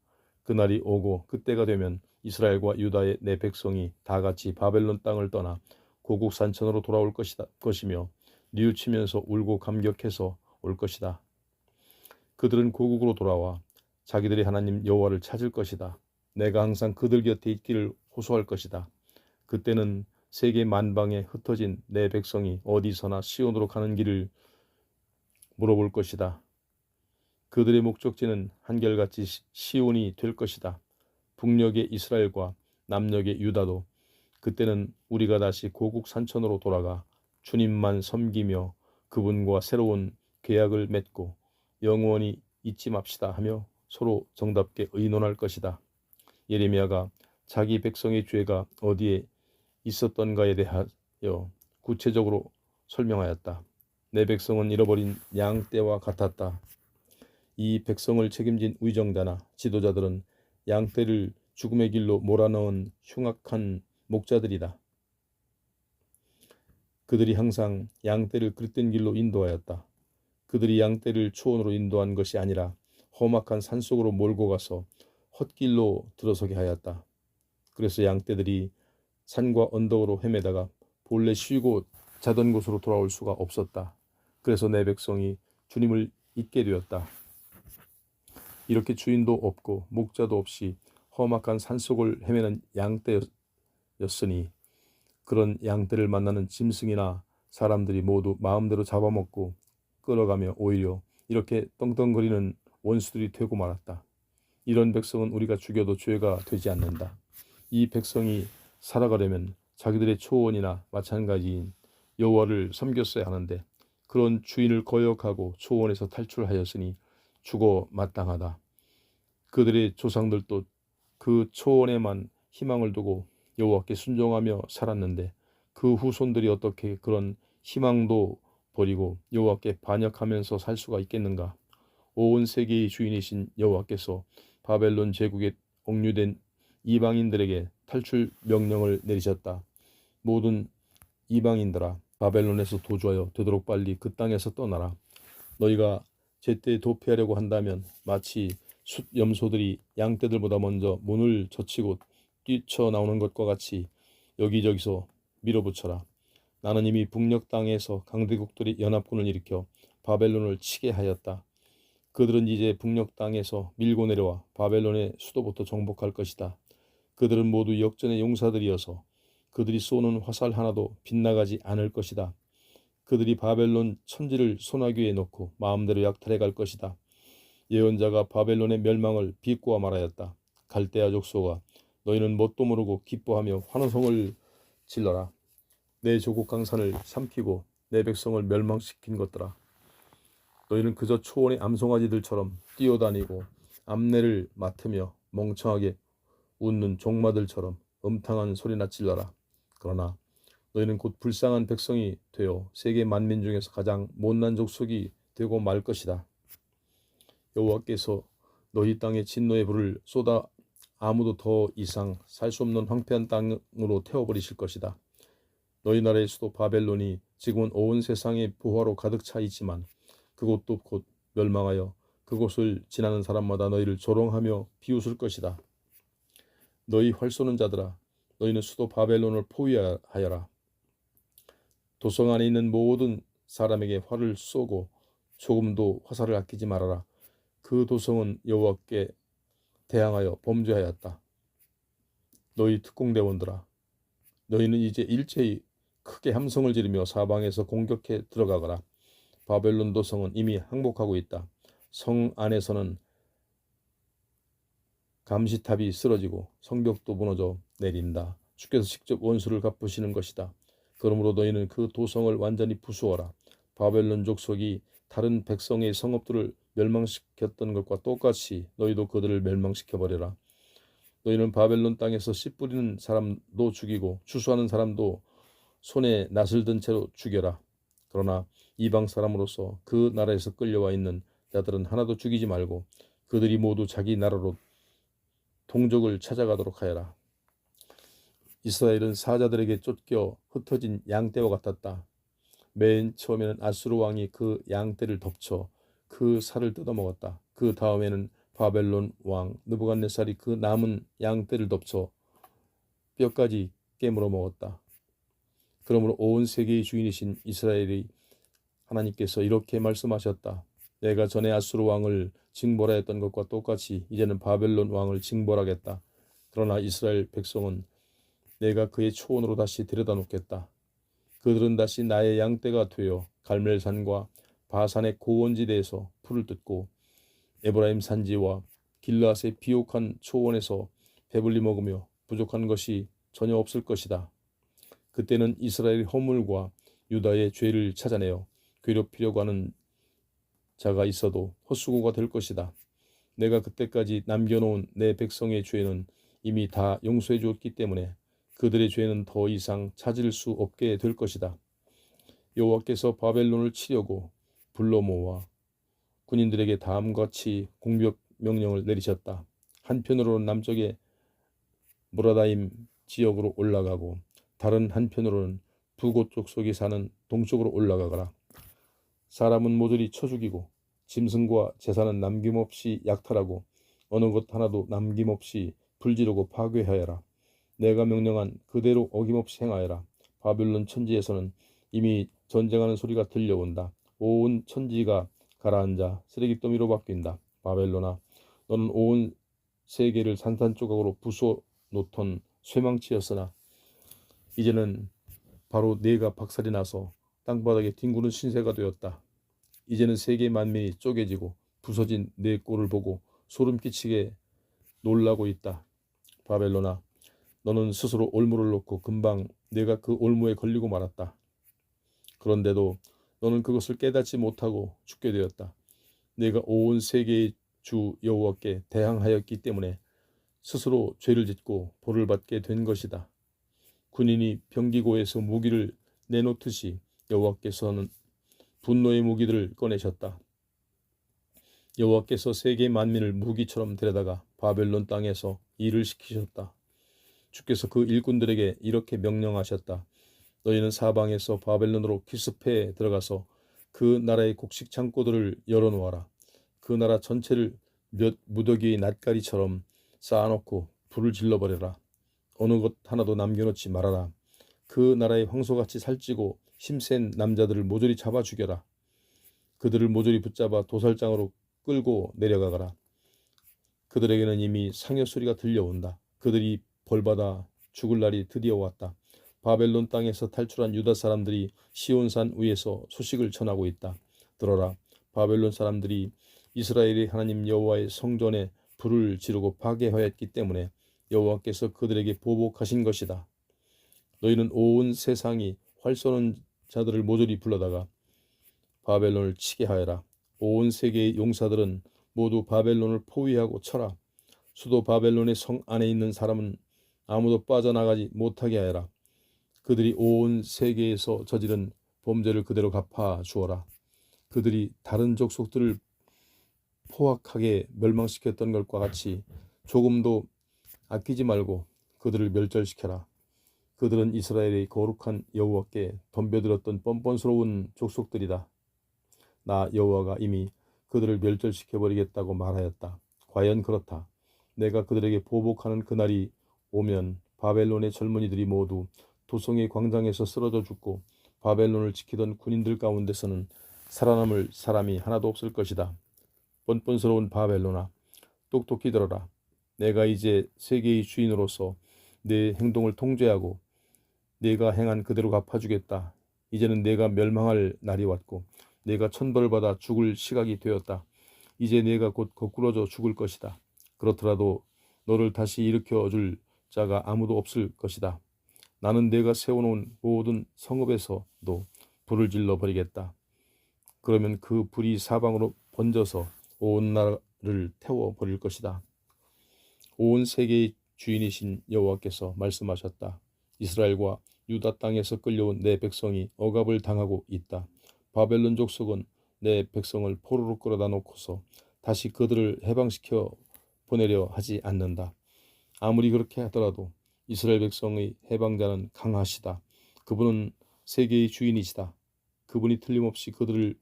그날이 오고 그때가 되면 이스라엘과 유다의 내 백성이 다 같이 바벨론 땅을 떠나 고국 산천으로 돌아올 것이며 뉘우치면서 울고 감격해서 올 것이다. 그들은 고국으로 돌아와 자기들의 하나님 여호와를 찾을 것이다. 내가 항상 그들 곁에 있기를 호소할 것이다. 그때는 세계 만방에 흩어진 내 백성이 어디서나 시온으로 가는 길을 물어볼 것이다. 그들의 목적지는 한결같이 시온이 될 것이다. 북녘의 이스라엘과 남녘의 유다도 그때는 우리가 다시 고국 산천으로 돌아가 주님만 섬기며 그분과 새로운 계약을 맺고 영원히 잊지 맙시다 하며 서로 정답게 의논할 것이다. 예레미야가 자기 백성의 죄가 어디에 있었던가에 대하여 구체적으로 설명하였다. 내 백성은 잃어버린 양떼와 같았다. 이 백성을 책임진 위정자나 지도자들은 양떼를 죽음의 길로 몰아넣은 흉악한 목자들이다. 그들이 항상 양떼를 그릇된 길로 인도하였다. 그들이 양떼를 초원으로 인도한 것이 아니라 험악한 산속으로 몰고 가서 헛길로 들어서게 하였다. 그래서 양떼들이 산과 언덕으로 헤매다가 본래 쉬고 자던 곳으로 돌아올 수가 없었다. 그래서 내 백성이 주님을 잊게 되었다. 이렇게 주인도 없고 목자도 없이 험악한 산속을 헤매는 양떼였으니 그런 양떼를 만나는 짐승이나 사람들이 모두 마음대로 잡아먹고 끌어가며 오히려 이렇게 떵떵거리는 원수들이 되고 말았다. 이런 백성은 우리가 죽여도 죄가 되지 않는다. 이 백성이 살아가려면 자기들의 초원이나 마찬가지인 여호와를 섬겼어야 하는데 그런 주인을 거역하고 초원에서 탈출하였으니 죽어 마땅하다. 그들의 조상들도 그 초원에만 희망을 두고 여호와께 순종하며 살았는데 그 후손들이 어떻게 그런 희망도 버리고 여호와께 반역하면서 살 수가 있겠는가? 온 세계의 주인이신 여호와께서 바벨론 제국에 억류된 이방인들에게 탈출 명령을 내리셨다. 모든 이방인들아 바벨론에서 도주하여 되도록 빨리 그 땅에서 떠나라. 너희가 제때 도피하려고 한다면 마치 숫 염소들이 양떼들보다 먼저 문을 젖히고 뛰쳐나오는 것과 같이 여기저기서 밀어붙여라. 나는 이미 북녘 땅에서 강대국들이 연합군을 일으켜 바벨론을 치게 하였다. 그들은 이제 북녘 땅에서 밀고 내려와 바벨론의 수도부터 정복할 것이다. 그들은 모두 역전의 용사들이어서 그들이 쏘는 화살 하나도 빗나가지 않을 것이다. 그들이 바벨론 천지를 소나기에 놓고 마음대로 약탈해 갈 것이다. 예언자가 바벨론의 멸망을 비꼬아 말하였다. 갈대아 족속아, 너희는 뭣도 모르고 기뻐하며 환호성을 질러라. 내 조국 강산을 삼키고 내 백성을 멸망시킨 것들아. 너희는 그저 초원의 암송아지들처럼 뛰어다니고 암내를 맡으며 멍청하게 웃는 종마들처럼 음탕한 소리나 질러라. 그러나 너희는 곧 불쌍한 백성이 되어 세계 만민 중에서 가장 못난 족속이 되고 말 것이다. 여호와께서 너희 땅에 진노의 불을 쏟아 아무도 더 이상 살 수 없는 황폐한 땅으로 태워버리실 것이다. 너희 나라의 수도 바벨론이 지금은 온 세상에 부화로 가득 차 있지만 그곳도 곧 멸망하여 그곳을 지나는 사람마다 너희를 조롱하며 비웃을 것이다. 너희 활 쏘는 자들아, 너희는 수도 바벨론을 포위하여라. 도성 안에 있는 모든 사람에게 활을 쏘고 조금도 화살을 아끼지 말아라. 그 도성은 여호와께 대항하여 범죄하였다. 너희 특공대원들아, 너희는 이제 일제히 크게 함성을 지르며 사방에서 공격해 들어가거라. 바벨론 도성은 이미 항복하고 있다. 성 안에서는 감시탑이 쓰러지고 성벽도 무너져 내린다. 주께서 직접 원수를 갚으시는 것이다. 그러므로 너희는 그 도성을 완전히 부수어라. 바벨론 족속이 다른 백성의 성읍들을 멸망시켰던 것과 똑같이 너희도 그들을 멸망시켜버려라. 너희는 바벨론 땅에서 씨 뿌리는 사람도 죽이고 추수하는 사람도 손에 낫을 든 채로 죽여라. 그러나 이방 사람으로서 그 나라에서 끌려와 있는 자들은 하나도 죽이지 말고 그들이 모두 자기 나라로 동족을 찾아가도록 하여라. 이스라엘은 사자들에게 쫓겨 흩어진 양떼와 같았다. 맨 처음에는 아수르 왕이 그 양떼를 덮쳐 그 살을 뜯어먹었다. 그 다음에는 바벨론 왕 느부갓네살이 그 남은 양떼를 덮쳐 뼈까지 깨물어 먹었다. 그러므로 온 세계의 주인이신 이스라엘이 하나님께서 이렇게 말씀하셨다. 내가 전에 아수르 왕을 징벌하였던 것과 똑같이 이제는 바벨론 왕을 징벌하겠다. 그러나 이스라엘 백성은 내가 그의 초원으로 다시 데려다 놓겠다. 그들은 다시 나의 양떼가 되어 갈멜산과 바산의 고원지대에서 풀을 뜯고 에브라임 산지와 길르앗의 비옥한 초원에서 배불리 먹으며 부족한 것이 전혀 없을 것이다. 그때는 이스라엘의 허물과 유다의 죄를 찾아내어 괴롭히려고 하는 자가 있어도 헛수고가 될 것이다. 내가 그때까지 남겨놓은 내 백성의 죄는 이미 다 용서해 주었기 때문에 그들의 죄는 더 이상 찾을 수 없게 될 것이다. 여호와께서 바벨론을 치려고 불러 모아 군인들에게 다음과 같이 공격 명령을 내리셨다. 한편으로는 남쪽의 무라다임 지역으로 올라가고 다른 한편으로는 두곳 족속이 사는 동쪽으로 올라가거라. 사람은 모조리 쳐 죽이고 짐승과 재산은 남김없이 약탈하고 어느 것 하나도 남김없이 불지르고 파괴하여라. 내가 명령한 그대로 어김없이 행하여라. 바벨론 천지에서는 이미 전쟁하는 소리가 들려온다. 온 천지가 가라앉아 쓰레기더미로 바뀐다. 바벨론아, 너는 온 세계를 산산조각으로 부숴 놓던 쇠망치였으나 이제는 바로 네가 박살이 나서 땅바닥에 뒹구는 신세가 되었다. 이제는 세계 만민이 쪼개지고 부서진 네 꼴을 보고 소름 끼치게 놀라고 있다. 바벨론아, 너는 스스로 올무를 놓고 금방 내가 그 올무에 걸리고 말았다. 그런데도 너는 그것을 깨닫지 못하고 죽게 되었다. 내가 온 세계의 주 여호와께 대항하였기 때문에 스스로 죄를 짓고 벌을 받게 된 것이다. 군인이 병기고에서 무기를 내놓듯이 여호와께서는 분노의 무기들을 꺼내셨다. 여호와께서 세계 만민을 무기처럼 데려다가 바벨론 땅에서 일을 시키셨다. 주께서 그 일꾼들에게 이렇게 명령하셨다. 너희는 사방에서 바벨론으로 기습해 들어가서 그 나라의 곡식 창고들을 열어놓아라. 그 나라 전체를 몇 무더기의 낫가리처럼 쌓아놓고 불을 질러버려라. 어느 것 하나도 남겨놓지 말아라. 그 나라의 황소같이 살찌고 힘센 남자들을 모조리 잡아 죽여라. 그들을 모조리 붙잡아 도살장으로 끌고 내려가거라. 그들에게는 이미 상여 소리가 들려온다. 그들이 벌받아 죽을 날이 드디어 왔다. 바벨론 땅에서 탈출한 유다 사람들이 시온산 위에서 소식을 전하고 있다. 들어라. 바벨론 사람들이 이스라엘의 하나님 여호와의 성전에 불을 지르고 파괴하였기 때문에 여호와께서 그들에게 보복하신 것이다. 너희는 온 세상이 활 쏘는 자들을 모조리 불러다가 바벨론을 치게 하여라. 온 세계의 용사들은 모두 바벨론을 포위하고 쳐라. 수도 바벨론의 성 안에 있는 사람은 아무도 빠져나가지 못하게 하여라. 그들이 온 세계에서 저지른 범죄를 그대로 갚아 주어라. 그들이 다른 족속들을 포악하게 멸망시켰던 것과 같이 조금도 아끼지 말고 그들을 멸절시켜라. 그들은 이스라엘의 거룩한 여호와께 덤벼들었던 뻔뻔스러운 족속들이다. 나 여호와가 이미 그들을 멸절시켜버리겠다고 말하였다. 과연 그렇다. 내가 그들에게 보복하는 그날이 오면 바벨론의 젊은이들이 모두 도성의 광장에서 쓰러져 죽고 바벨론을 지키던 군인들 가운데서는 살아남을 사람이 하나도 없을 것이다. 뻔뻔스러운 바벨론아, 똑똑히 들어라. 내가 이제 세계의 주인으로서 내 행동을 통제하고 내가 행한 그대로 갚아주겠다. 이제는 내가 멸망할 날이 왔고 내가 천벌받아 죽을 시각이 되었다. 이제 내가 곧 거꾸러져 죽을 것이다. 그렇더라도 너를 다시 일으켜줄 자가 아무도 없을 것이다. 나는 내가 세워놓은 모든 성읍에서도 불을 질러 버리겠다. 그러면 그 불이 사방으로 번져서 온 나라를 태워버릴 것이다. 온 세계의 주인이신 여호와께서 말씀하셨다. 이스라엘과 유다 땅에서 끌려온 내 백성이 억압을 당하고 있다. 바벨론 족속은 내 백성을 포로로 끌어다 놓고서 다시 그들을 해방시켜 보내려 하지 않는다. 아무리 그렇게 하더라도 이스라엘 백성의 해방자는 강하시다. 그분은 세계의 주인이시다. 그분이 틀림없이 그들의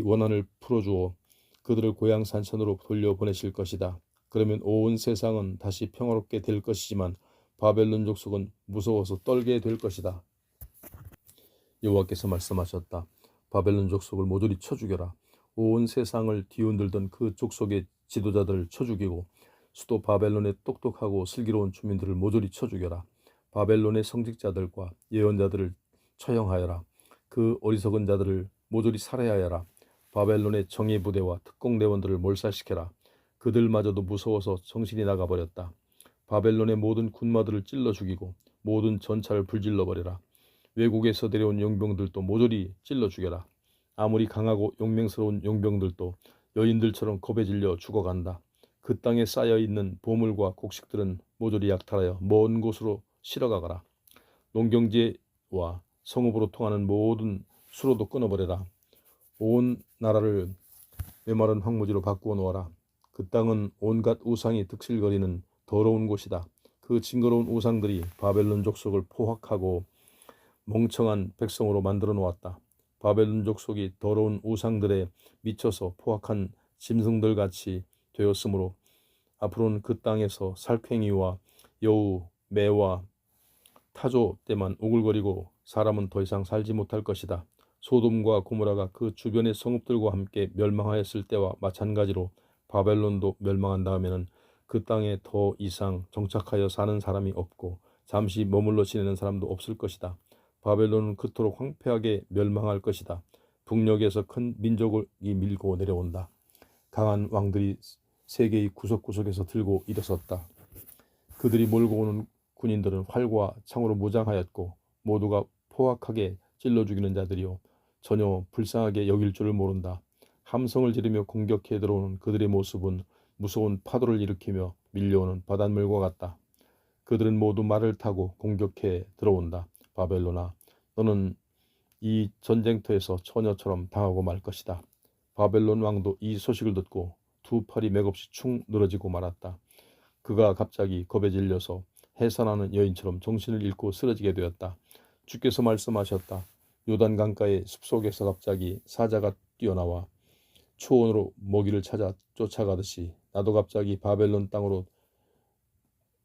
원한을 풀어주어 그들을 고향 산천으로 돌려보내실 것이다. 그러면 온 세상은 다시 평화롭게 될 것이지만 바벨론 족속은 무서워서 떨게 될 것이다. 여호와께서 말씀하셨다. 바벨론 족속을 모조리 쳐 죽여라. 온 세상을 뒤흔들던 그 족속의 지도자들을 쳐 죽이고 수도 바벨론의 똑똑하고 슬기로운 주민들을 모조리 쳐 죽여라. 바벨론의 성직자들과 예언자들을 처형하여라. 그 어리석은 자들을 모조리 살해하여라. 바벨론의 정예부대와 특공대원들을 몰살시켜라. 그들마저도 무서워서 정신이 나가버렸다. 바벨론의 모든 군마들을 찔러 죽이고 모든 전차를 불질러 버려라. 외국에서 데려온 용병들도 모조리 찔러 죽여라. 아무리 강하고 용맹스러운 용병들도 여인들처럼 겁에 질려 죽어간다. 그 땅에 쌓여있는 보물과 곡식들은 모조리 약탈하여 먼 곳으로 실어가거라. 농경지와 성읍으로 통하는 모든 수로도 끊어버려라. 온 나라를 메마른 황무지로 바꾸어 놓아라. 그 땅은 온갖 우상이 득실거리는 더러운 곳이다. 그 징그러운 우상들이 바벨론 족속을 포악하고 멍청한 백성으로 만들어 놓았다. 바벨론 족속이 더러운 우상들에 미쳐서 포악한 짐승들 같이 되었으므로 앞으로는 그 땅에서 살쾡이와 여우, 매와 타조 때만 오글거리고 사람은 더 이상 살지 못할 것이다. 소돔과 고모라가 그 주변의 성읍들과 함께 멸망하였을 때와 마찬가지로 바벨론도 멸망한 다음에는 그 땅에 더 이상 정착하여 사는 사람이 없고 잠시 머물러 지내는 사람도 없을 것이다. 바벨론은 그토록 황폐하게 멸망할 것이다. 북녘에서 큰 민족이 밀고 내려온다. 강한 왕들이 세계의 구석구석에서 들고 일어섰다. 그들이 몰고 오는 군인들은 활과 창으로 무장하였고 모두가 포악하게 찔러 죽이는 자들이요 전혀 불쌍하게 여길 줄을 모른다. 함성을 지르며 공격해 들어오는 그들의 모습은 무서운 파도를 일으키며 밀려오는 바닷물과 같다. 그들은 모두 말을 타고 공격해 들어온다. 바벨론아, 너는 이 전쟁터에서 처녀처럼 당하고 말 것이다. 바벨론 왕도 이 소식을 듣고 두 팔이 맥없이 축 늘어지고 말았다. 그가 갑자기 겁에 질려서 해산하는 여인처럼 정신을 잃고 쓰러지게 되었다. 주께서 말씀하셨다. 요단 강가의 숲속에서 갑자기 사자가 뛰어나와 초원으로 먹이를 찾아 쫓아가듯이 나도 갑자기 바벨론 땅으로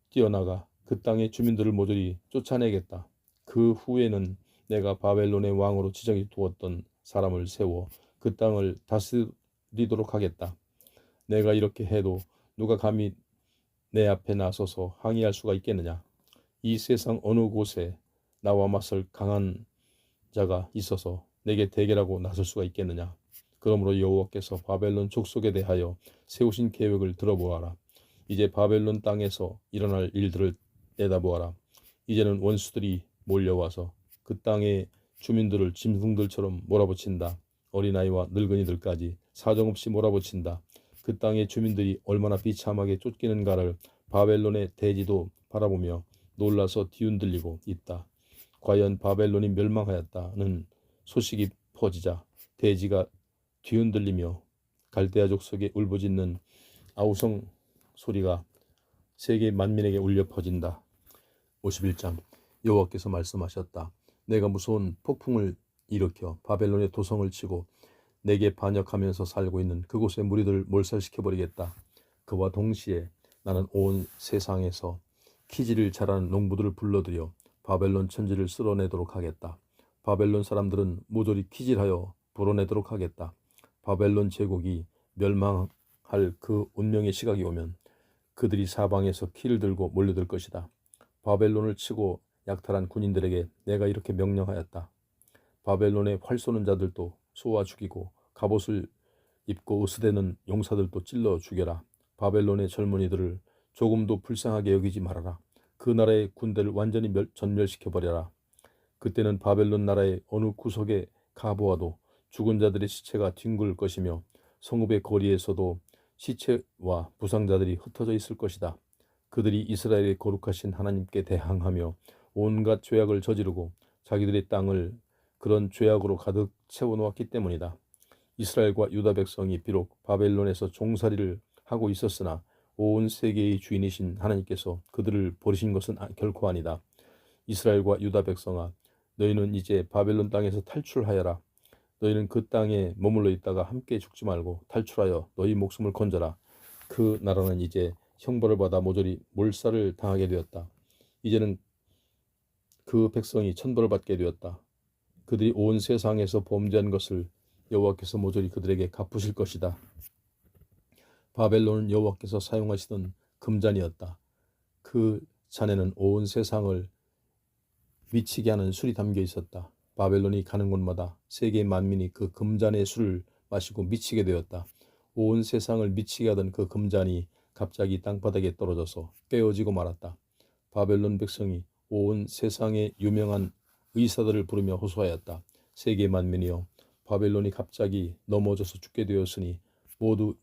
뛰어나가 그 땅의 주민들을 모조리 쫓아내겠다. 그 후에는 내가 바벨론의 왕으로 지정해 두었던 사람을 세워 그 땅을 다스리도록 하겠다. 내가 이렇게 해도 누가 감히 내 앞에 나서서 항의할 수가 있겠느냐? 이 세상 어느 곳에 나와 맞설 강한 자가 있어서 내게 대결하고 나설 수가 있겠느냐? 그러므로 여호와께서 바벨론 족속에 대하여 세우신 계획을 들어보아라. 이제 바벨론 땅에서 일어날 일들을 내다보아라. 이제는 원수들이 몰려와서 그 땅의 주민들을 짐승들처럼 몰아붙인다. 어린아이와 늙은이들까지 사정없이 몰아붙인다. 그 땅의 주민들이 얼마나 비참하게 쫓기는가를 바벨론의 대지도 바라보며 놀라서 뒤흔들리고 있다. 과연 바벨론이 멸망하였다는 소식이 퍼지자 대지가 뒤흔들리며 갈대아 족속에 울부짖는 아우성 소리가 세계 만민에게 울려 퍼진다. 51장 여호와께서 말씀하셨다. 내가 무서운 폭풍을 일으켜 바벨론의 도성을 치고 내게 반역하면서 살고 있는 그곳의 무리들을 몰살시켜버리겠다. 그와 동시에 나는 온 세상에서 키질을 잘하는 농부들을 불러들여 바벨론 천지를 쓸어내도록 하겠다. 바벨론 사람들은 모조리 키질하여 불어내도록 하겠다. 바벨론 제국이 멸망할 그 운명의 시각이 오면 그들이 사방에서 키를 들고 몰려들 것이다. 바벨론을 치고 약탈한 군인들에게 내가 이렇게 명령하였다. 바벨론의 활 쏘는 자들도 쏘아 죽이고 갑옷을 입고 으스대는 용사들도 찔러 죽여라. 바벨론의 젊은이들을 조금도 불쌍하게 여기지 말아라. 그 나라의 군대를 완전히 전멸시켜버려라. 그때는 바벨론 나라의 어느 구석에 가보아도 죽은 자들의 시체가 뒹굴 것이며 성읍의 거리에서도 시체와 부상자들이 흩어져 있을 것이다. 그들이 이스라엘의 거룩하신 하나님께 대항하며 온갖 죄악을 저지르고 자기들의 땅을 그런 죄악으로 가득 채워놓았기 때문이다. 이스라엘과 유다 백성이 비록 바벨론에서 종살이를 하고 있었으나 온 세계의 주인이신 하나님께서 그들을 버리신 것은 결코 아니다. 이스라엘과 유다 백성아, 너희는 이제 바벨론 땅에서 탈출하여라. 너희는 그 땅에 머물러 있다가 함께 죽지 말고 탈출하여 너희 목숨을 건져라. 그 나라는 이제 형벌을 받아 모조리 몰살을 당하게 되었다. 이제는 그 백성이 천벌을 받게 되었다. 그들이 온 세상에서 범죄한 것을 여호와께서 모조리 그들에게 갚으실 것이다. 바벨론은 여호와께서 사용하시던 금잔이었다. 그 잔에는 온 세상을 미치게 하는 술이 담겨 있었다. 바벨론이 가는 곳마다 세계 만민이 그 금잔의 술을 마시고 미치게 되었다. 온 세상을 미치게 하던 그 금잔이 갑자기 땅바닥에 떨어져서 깨어지고 말았다. 바벨론 백성이 온 세상의 유명한 의사들을 부르며 호소하였다. 세계 만민이여, 바벨론이 갑자기 넘어져서 죽게 되었으니 모두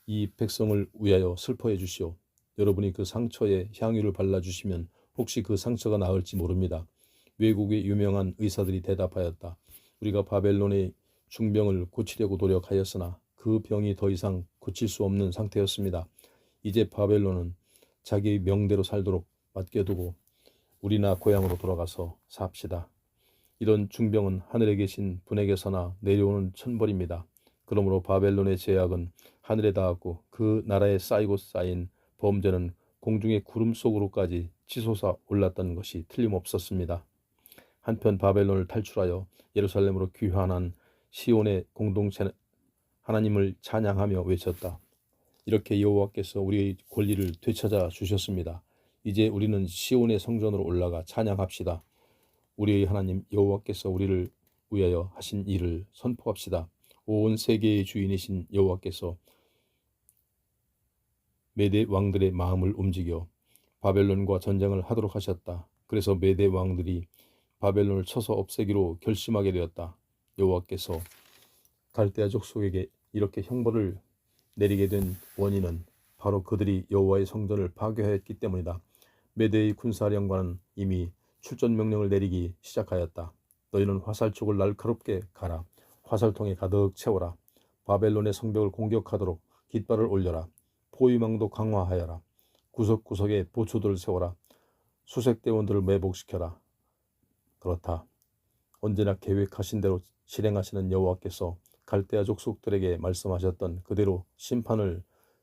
이 백성을 위하여 슬퍼해 주시오. 여러분이 그 상처에 향유를 발라주시면 혹시 그 상처가 나을지 모릅니다. 외국의 유명한 의사들이 대답하였다. 우리가 바벨론의 중병을 고치려고 노력하였으나 그 병이 더 이상 고칠 수 없는 상태였습니다. 이제 바벨론은 자기의 명대로 살도록 맡겨두고 우리나 고향으로 돌아가서 삽시다. 이런 중병은 하늘에 계신 분에게서나 내려오는 천벌입니다. 그러므로 바벨론의 죄악은 하늘에 닿았고 그 나라에 쌓이고 쌓인 범죄는 공중의 구름 속으로까지 치솟아 올랐던 것이 틀림없었습니다. 한편 바벨론을 탈출하여 예루살렘으로 귀환한 시온의 공동체는 하나님을 찬양하며 외쳤다. 이렇게 여호와께서 우리의 권리를 되찾아 주셨습니다. 이제 우리는 시온의 성전으로 올라가 찬양합시다. 우리의 하나님 여호와께서 우리를 위하여 하신 일을 선포합시다. 온 세계의 주인이신 여호와께서 메대 왕들의 마음을 움직여 바벨론과 전쟁을 하도록 하셨다. 그래서 메대 왕들이 바벨론을 쳐서 없애기로 결심하게 되었다. 여호와께서 갈대아 족속에게 이렇게 형벌을 내리게 된 원인은 바로 그들이 여호와의 성전을 파괴하였기 때문이다. 메대의 군사령관은 이미 출전 명령을 내리기 시작하였다. 너희는 화살촉을 날카롭게 가라. 화살통에 가득 채워라. 바벨론의 성벽을 공격하도록 깃발을 올려라. 포위망도 강화하여라. 구석구석에 보초들을 세워라. 수색대원들을 매복시켜라. 그렇다. 언제나 계획하신 대로 실행하시는 여호와께서 갈대아 족속들에게 말씀하셨던 그대로 심판을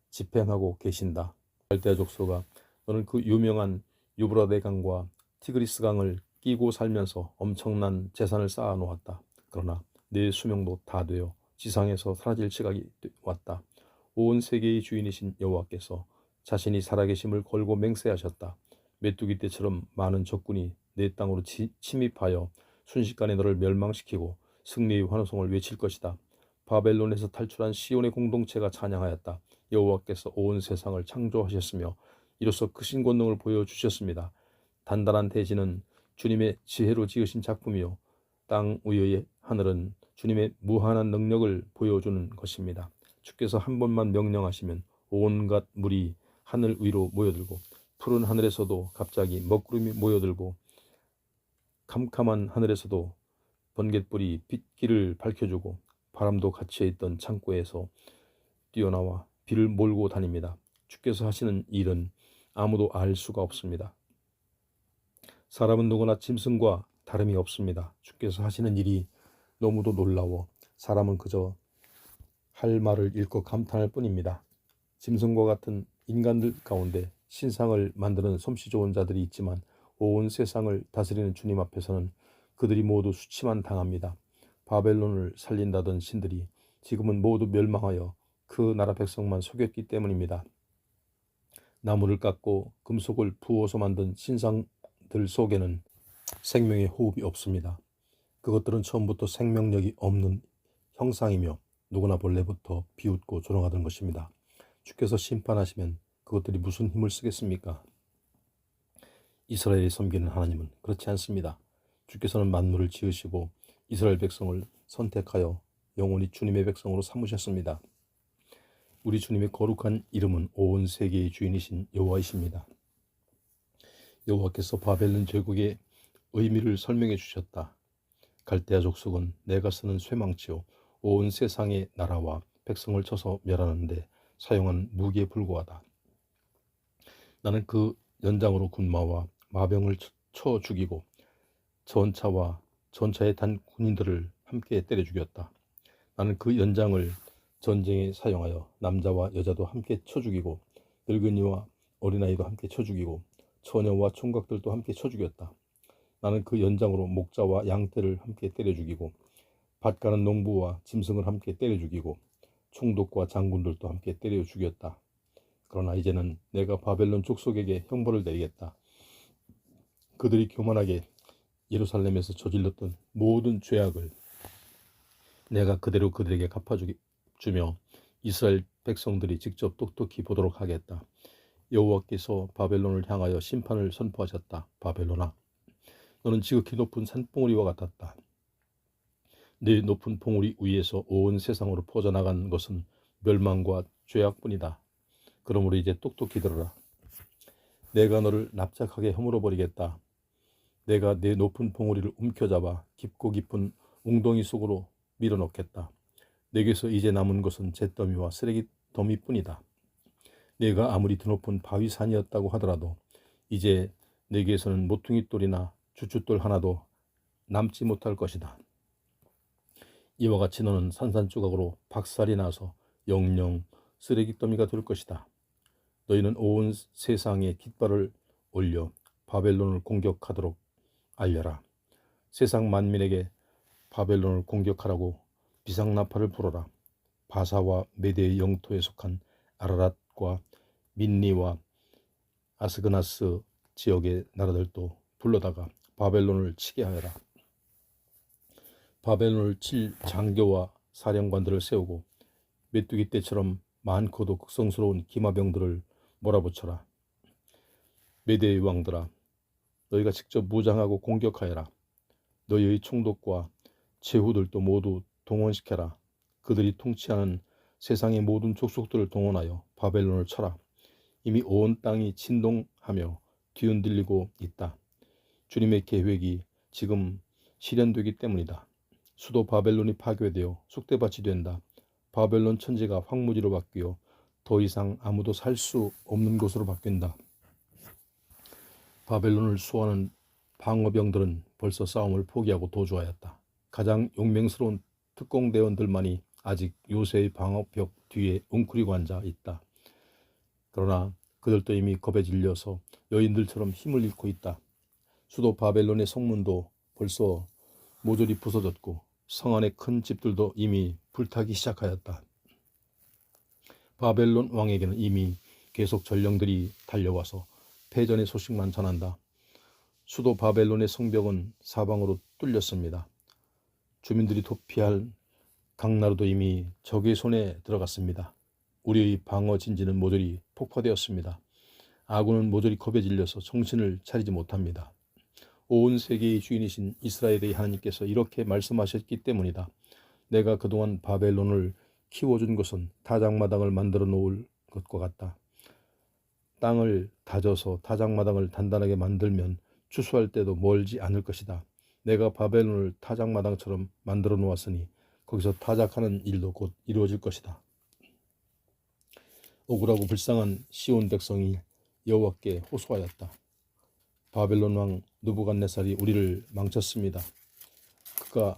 집행하고 계신다. 갈대아 족속아, 너는 그 유명한 유브라데 강과 티그리스 강을 끼고 살면서 엄청난 재산을 쌓아 놓았다. 그러나 내 수명도 다 되어 지상에서 사라질 시각이 왔다. 온 세계의 주인이신 여호와께서 자신이 살아계심을 걸고 맹세하셨다. 메뚜기 떼처럼 많은 적군이 내 땅으로 침입하여 순식간에 너를 멸망시키고 승리의 환호성을 외칠 것이다. 바벨론에서 탈출한 시온의 공동체가 찬양하였다. 여호와께서 온 세상을 창조하셨으며 이로써 크신 권능을 보여주셨습니다. 단단한 대지는 주님의 지혜로 지으신 작품이요 땅 위의 하늘은 주님의 무한한 능력을 보여주는 것입니다. 주께서 한 번만 명령하시면 온갖 물이 하늘 위로 모여들고 푸른 하늘에서도 갑자기 먹구름이 모여들고 캄캄한 하늘에서도 번갯불이 빛길을 밝혀주고 바람도 갇혀있던 창고에서 뛰어나와 비를 몰고 다닙니다. 주께서 하시는 일은 아무도 알 수가 없습니다. 사람은 누구나 짐승과 다름이 없습니다. 주께서 하시는 일이 너무도 놀라워 사람은 그저 할 말을 잃고 감탄할 뿐입니다. 짐승과 같은 인간들 가운데 신상을 만드는 솜씨 좋은 자들이 있지만 온 세상을 다스리는 주님 앞에서는 그들이 모두 수치만 당합니다. 바벨론을 살린다던 신들이 지금은 모두 멸망하여 그 나라 백성만 속였기 때문입니다. 나무를 깎고 금속을 부어서 만든 신상들 속에는 생명의 호흡이 없습니다. 그것들은 처음부터 생명력이 없는 형상이며 누구나 본래부터 비웃고 조롱하던 것입니다. 주께서 심판하시면 그것들이 무슨 힘을 쓰겠습니까? 이스라엘이 섬기는 하나님은 그렇지 않습니다. 주께서는 만물을 지으시고 이스라엘 백성을 선택하여 영원히 주님의 백성으로 삼으셨습니다. 우리 주님의 거룩한 이름은 온 세계의 주인이신 여호와이십니다. 여호와께서 바벨론 제국의 의미를 설명해 주셨다. 갈대아 족속은 내가 쓰는 쇠망치요 온 세상의 나라와 백성을 쳐서 멸하는데 사용한 무기에 불과하다. 나는 그 연장으로 군마와 마병을 쳐 죽이고 전차와 전차에 탄 군인들을 함께 때려 죽였다. 나는 그 연장을 전쟁에 사용하여 남자와 여자도 함께 쳐 죽이고 늙은이와 어린아이도 함께 쳐 죽이고 처녀와 총각들도 함께 쳐 죽였다. 나는 그 연장으로 목자와 양떼를 함께 때려 죽이고 밭 가는 농부와 짐승을 함께 때려 죽이고 총독과 장군들도 함께 때려 죽였다. 그러나 이제는 내가 바벨론 족속에게 형벌을 내리겠다. 그들이 교만하게 예루살렘에서 저질렀던 모든 죄악을 내가 그대로 그들에게 갚아주며 이스라엘 백성들이 직접 똑똑히 보도록 하겠다. 여호와께서 바벨론을 향하여 심판을 선포하셨다. 바벨론아, 너는 지극히 높은 산봉우리와 같았다. 네 높은 봉우리 위에서 온 세상으로 퍼져나간 것은 멸망과 죄악뿐이다. 그러므로 이제 똑똑히 들어라. 내가 너를 납작하게 허물어버리겠다. 내가 네 높은 봉우리를 움켜잡아 깊고 깊은 웅덩이 속으로 밀어넣겠다. 내게서 이제 남은 것은 잿더미와 쓰레기 더미뿐이다. 내가 아무리 드높은 바위산이었다고 하더라도 이제 내게서는 모퉁이돌이나 주춧돌 하나도 남지 못할 것이다. 이와 같이 너는 산산조각으로 박살이 나서 영영 쓰레기더미가 될 것이다. 너희는 온 세상에 깃발을 올려 바벨론을 공격하도록 알려라. 세상 만민에게 바벨론을 공격하라고 비상나팔을 불어라. 바사와 메대의 영토에 속한 아라랏과 민니와 아스그나스 지역의 나라들도 불러다가 바벨론을 치게 하여라. 바벨론을 칠 장교와 사령관들을 세우고 메뚜기 떼처럼 많고도 극성스러운 기마병들을 몰아붙여라. 메대의 왕들아, 너희가 직접 무장하고 공격하여라. 너희의 총독과 제후들도 모두 동원시켜라. 그들이 통치하는 세상의 모든 족속들을 동원하여 바벨론을 쳐라. 이미 온 땅이 진동하며 뒤흔들리고 있다. 주님의 계획이 지금 실현되기 때문이다. 수도 바벨론이 파괴되어 쑥대밭이 된다. 바벨론 천지가 황무지로 바뀌어 더 이상 아무도 살 수 없는 곳으로 바뀐다. 바벨론을 수호하는 방어병들은 벌써 싸움을 포기하고 도주하였다. 가장 용맹스러운 특공대원들만이 아직 요새의 방어벽 뒤에 웅크리고 앉아 있다. 그러나 그들도 이미 겁에 질려서 여인들처럼 힘을 잃고 있다. 수도 바벨론의 성문도 벌써 모조리 부서졌고 성 안의 큰 집들도 이미 불타기 시작하였다. 바벨론 왕에게는 이미 계속 전령들이 달려와서 패전의 소식만 전한다. 수도 바벨론의 성벽은 사방으로 뚫렸습니다. 주민들이 도피할 강나루도 이미 적의 손에 들어갔습니다. 우리의 방어 진지는 모조리 폭파되었습니다. 아군은 모조리 겁에 질려서 정신을 차리지 못합니다. 온 세계의 주인이신 이스라엘의 하나님께서 이렇게 말씀하셨기 때문이다. 내가 그동안 바벨론을 키워준 것은 타작마당을 만들어 놓을 것과 같다. 땅을 다져서 타작마당을 단단하게 만들면 추수할 때도 멀지 않을 것이다. 내가 바벨론을 타작마당처럼 만들어 놓았으니 거기서 타작하는 일도 곧 이루어질 것이다. 억울하고 불쌍한 시온 백성이 여호와께 호소하였다. 바벨론 왕 느부갓네살이 우리를 망쳤습니다. 그가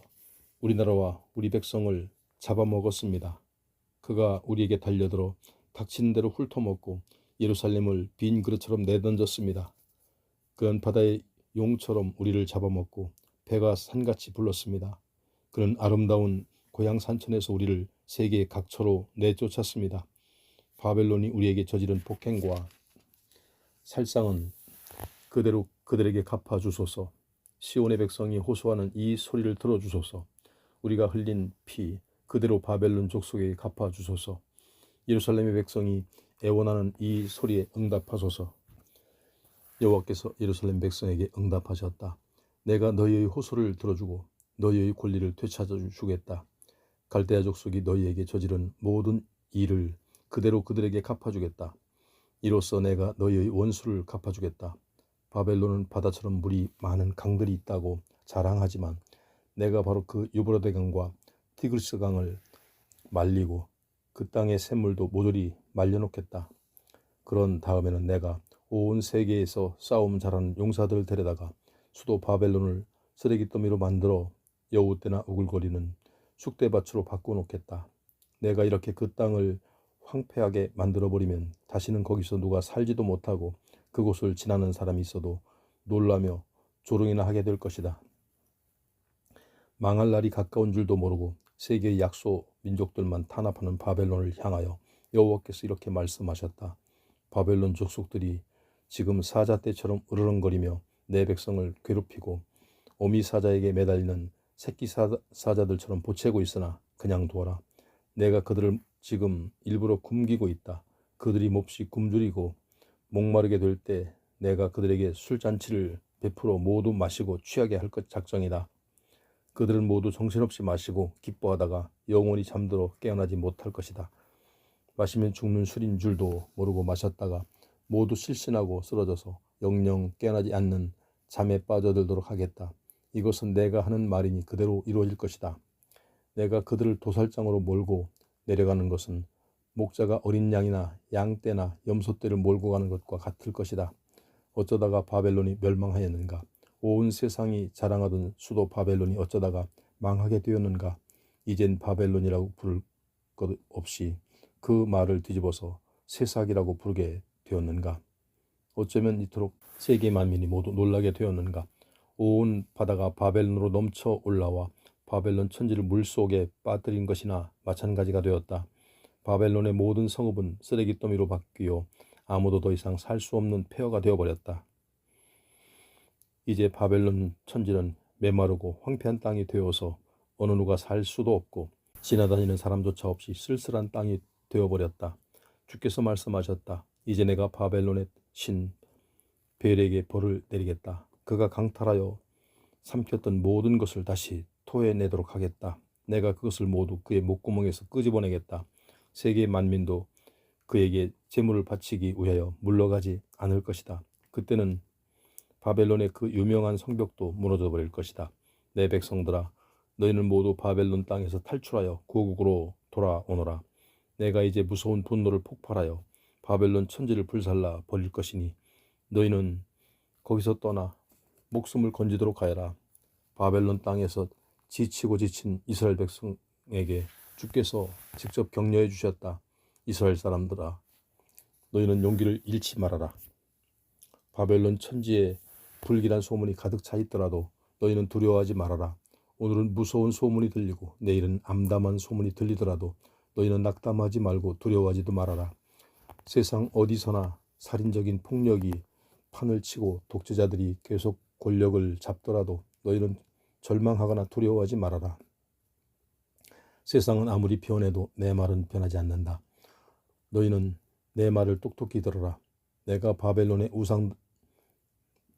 우리나라와 우리 백성을 잡아먹었습니다. 그가 우리에게 달려들어 닥치는 대로 훑어먹고 예루살렘을 빈 그릇처럼 내던졌습니다. 그는 바다의 용처럼 우리를 잡아먹고 배가 산같이 불렀습니다. 그는 아름다운 고향 산천에서 우리를 세계 각처로 내쫓았습니다. 바벨론이 우리에게 저지른 폭행과 살상은 그대로 그들에게 갚아주소서. 시온의 백성이 호소하는 이 소리를 들어주소서. 우리가 흘린 피 그대로 바벨론 족속에게 갚아주소서. 예루살렘의 백성이 애원하는 이 소리에 응답하소서. 여호와께서 예루살렘 백성에게 응답하셨다. 내가 너희의 호소를 들어주고 너희의 권리를 되찾아주겠다. 갈대아 족속이 너희에게 저지른 모든 일을 그대로 그들에게 갚아주겠다. 이로써 내가 너희의 원수를 갚아주겠다. 바벨론은 바다처럼 물이 많은 강들이 있다고 자랑하지만 내가 바로 그 유브라데 강과 티그리스 강을 말리고 그 땅의 샘물도 모조리 말려놓겠다. 그런 다음에는 내가 온 세계에서 싸움 잘하는 용사들을 데려다가 수도 바벨론을 쓰레기더미로 만들어 여우 떼나 우글거리는 쑥대밭으로 바꿔놓겠다. 내가 이렇게 그 땅을 황폐하게 만들어버리면 다시는 거기서 누가 살지도 못하고 그곳을 지나는 사람이 있어도 놀라며 조롱이나 하게 될 것이다. 망할 날이 가까운 줄도 모르고 세계의 약소 민족들만 탄압하는 바벨론을 향하여 여호와께서 이렇게 말씀하셨다. 바벨론 족속들이 지금 사자 떼처럼 으르렁거리며 내 백성을 괴롭히고 어미 사자에게 매달리는 새끼 사자들처럼 보채고 있으나 그냥 두어라. 내가 그들을 지금 일부러 굶기고 있다. 그들이 몹시 굶주리고 목마르게 될 때 내가 그들에게 술잔치를 베풀어 모두 마시고 취하게 할 것 작정이다. 그들은 모두 정신없이 마시고 기뻐하다가 영원히 잠들어 깨어나지 못할 것이다. 마시면 죽는 술인 줄도 모르고 마셨다가 모두 실신하고 쓰러져서 영영 깨어나지 않는 잠에 빠져들도록 하겠다. 이것은 내가 하는 말이니 그대로 이루어질 것이다. 내가 그들을 도살장으로 몰고 내려가는 것은 목자가 어린 양이나 양떼나 염소떼를 몰고 가는 것과 같을 것이다. 어쩌다가 바벨론이 멸망하였는가? 온 세상이 자랑하던 수도 바벨론이 어쩌다가 망하게 되었는가. 이젠 바벨론이라고 부를 것 없이 그 말을 뒤집어서 세삭이라고 부르게 되었는가. 어쩌면 이토록 세계 만민이 모두 놀라게 되었는가. 온 바다가 바벨론으로 넘쳐 올라와 바벨론 천지를 물속에 빠뜨린 것이나 마찬가지가 되었다. 바벨론의 모든 성읍은 쓰레기더미로 바뀌어 아무도 더 이상 살 수 없는 폐허가 되어버렸다. 이제 바벨론 천지는 메마르고 황폐한 땅이 되어서 어느 누가 살 수도 없고 지나다니는 사람조차 없이 쓸쓸한 땅이 되어버렸다. 주께서 말씀하셨다. 이제 내가 바벨론의 신 벨에게 벌을 내리겠다. 그가 강탈하여 삼켰던 모든 것을 다시 토해내도록 하겠다. 내가 그것을 모두 그의 목구멍에서 끄집어내겠다. 세계 만민도 그에게 제물을 바치기 위하여 물러가지 않을 것이다. 그때는 바벨론의 그 유명한 성벽도 무너져 버릴 것이다. 내 백성들아, 너희는 모두 바벨론 땅에서 탈출하여 고국으로 돌아오너라. 내가 이제 무서운 분노를 폭발하여 바벨론 천지를 불살라 버릴 것이니 너희는 거기서 떠나 목숨을 건지도록 하여라. 바벨론 땅에서 지치고 지친 이스라엘 백성에게 주께서 직접 격려해 주셨다. 이스라엘 사람들아, 너희는 용기를 잃지 말아라. 바벨론 천지에 불길한 소문이 가득 차 있더라도 너희는 두려워하지 말아라. 오늘은 무서운 소문이 들리고 내일은 암담한 소문이 들리더라도 너희는 낙담하지 말고 두려워하지도 말아라. 세상 어디서나 살인적인 폭력이 판을 치고 독재자들이 계속 권력을 잡더라도 너희는 절망하거나 두려워하지 말아라. 세상은 아무리 변해도 내 말은 변하지 않는다. 너희는 내 말을 똑똑히 들어라. 내가 바벨론의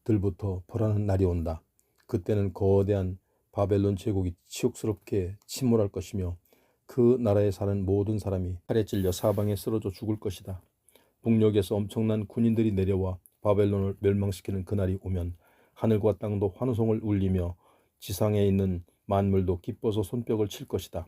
우상들부터 벌하는 날이 온다. 그때는 거대한 바벨론 제국이 치욕스럽게 침몰할 것이며 그 나라에 사는 모든 사람이 칼에 찔려 사방에 쓰러져 죽을 것이다. 북녘에서 엄청난 군인들이 내려와 바벨론을 멸망시키는 그날이 오면 하늘과 땅도 환호성을 울리며 지상에 있는 만물도 기뻐서 손뼉을 칠 것이다.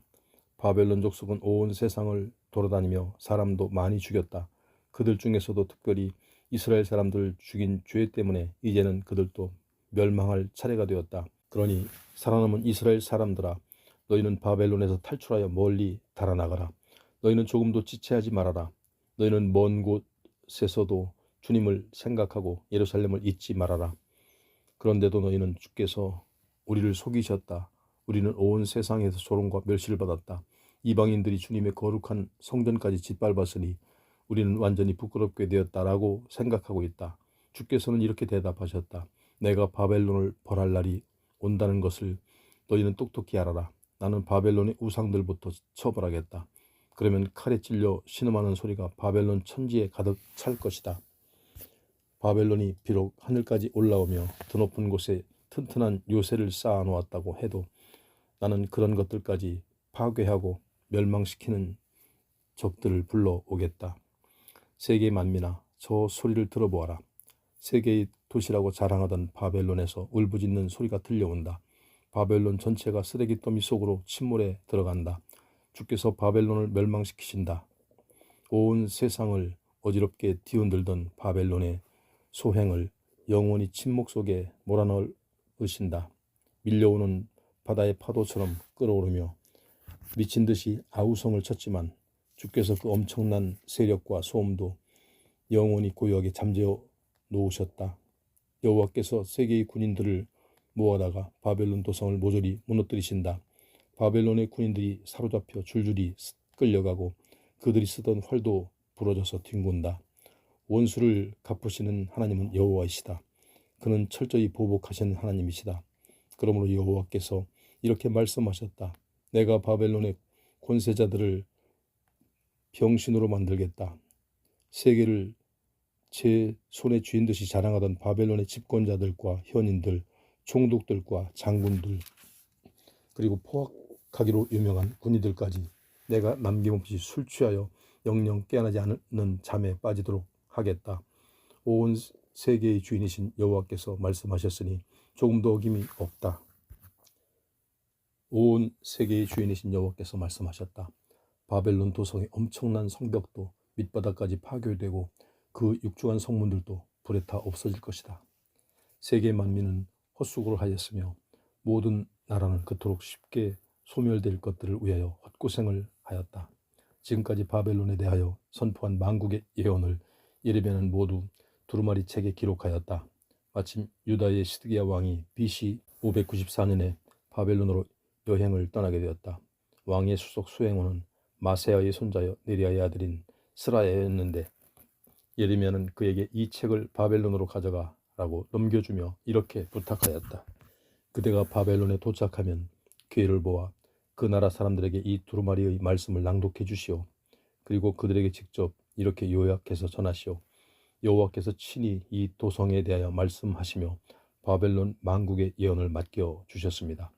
바벨론 족속은 온 세상을 돌아다니며 사람도 많이 죽였다. 그들 중에서도 특별히 이스라엘 사람들을 죽인 죄 때문에 이제는 그들도 멸망할 차례가 되었다. 그러니 살아남은 이스라엘 사람들아, 너희는 바벨론에서 탈출하여 멀리 달아나가라. 너희는 조금도 지체하지 말아라. 너희는 먼 곳에서도 주님을 생각하고 예루살렘을 잊지 말아라. 그런데도 너희는 주께서 우리를 속이셨다. 우리는 온 세상에서 조롱과 멸시를 받았다. 이방인들이 주님의 거룩한 성전까지 짓밟았으니 우리는 완전히 부끄럽게 되었다라고 생각하고 있다. 주께서는 이렇게 대답하셨다. 내가 바벨론을 벌할 날이 온다는 것을 너희는 똑똑히 알아라. 나는 바벨론의 우상들부터 처벌하겠다. 그러면 칼에 찔려 신음하는 소리가 바벨론 천지에 가득 찰 것이다. 바벨론이 비록 하늘까지 올라오며 드높은 곳에 튼튼한 요새를 쌓아놓았다고 해도 나는 그런 것들까지 파괴하고 멸망시키는 적들을 불러오겠다. 세계 만민아, 저 소리를 들어보아라. 세계의 도시라고 자랑하던 바벨론에서 울부짖는 소리가 들려온다. 바벨론 전체가 쓰레기더미 속으로 침몰해 들어간다. 주께서 바벨론을 멸망시키신다. 온 세상을 어지럽게 뒤흔들던 바벨론의 소행을 영원히 침묵 속에 몰아넣으신다. 밀려오는 바다의 파도처럼 끓어오르며 미친 듯이 아우성을 쳤지만 주께서 그 엄청난 세력과 소음도 영원히 고요하게 잠재워 놓으셨다. 여호와께서 세계의 군인들을 모아다가 바벨론 도성을 모조리 무너뜨리신다. 바벨론의 군인들이 사로잡혀 줄줄이 끌려가고 그들이 쓰던 활도 부러져서 뒹군다. 원수를 갚으시는 하나님은 여호와이시다. 그는 철저히 보복하시는 하나님이시다. 그러므로 여호와께서 이렇게 말씀하셨다. 내가 바벨론의 권세자들을 병신으로 만들겠다. 세계를 제 손에 쥐인 듯이 자랑하던 바벨론의 집권자들과 현인들, 총독들과 장군들, 그리고 포악하기로 유명한 군인들까지 내가 남김없이 술 취하여 영영 깨어나지 않는 잠에 빠지도록 하겠다. 온 세계의 주인이신 여호와께서 말씀하셨으니 조금도 어김이 없다. 온 세계의 주인이신 여호와께서 말씀하셨다. 바벨론 도성의 엄청난 성벽도 밑바닥까지 파괴되고 그 육중한 성문들도 불에 타 없어질 것이다. 세계 만민은 헛수고를 하였으며 모든 나라는 그토록 쉽게 소멸될 것들을 위하여 헛고생을 하였다. 지금까지 바벨론에 대하여 선포한 만국의 예언을 예레미야는 모두 두루마리 책에 기록하였다. 마침 유다의 시드기야 왕이 BC 594년에 바벨론으로 여행을 떠나게 되었다. 왕의 수석 수행원은 마세야의 손자여 네리야의 아들인 스라야였는데 예레미야는 그에게 이 책을 바벨론으로 가져가라고 넘겨주며 이렇게 부탁하였다. 그대가 바벨론에 도착하면 기회를 보아 그 나라 사람들에게 이 두루마리의 말씀을 낭독해 주시오. 그리고 그들에게 직접 이렇게 요약해서 전하시오. 여호와께서 친히 이 도성에 대하여 말씀하시며 바벨론 만국의 예언을 맡겨 주셨습니다.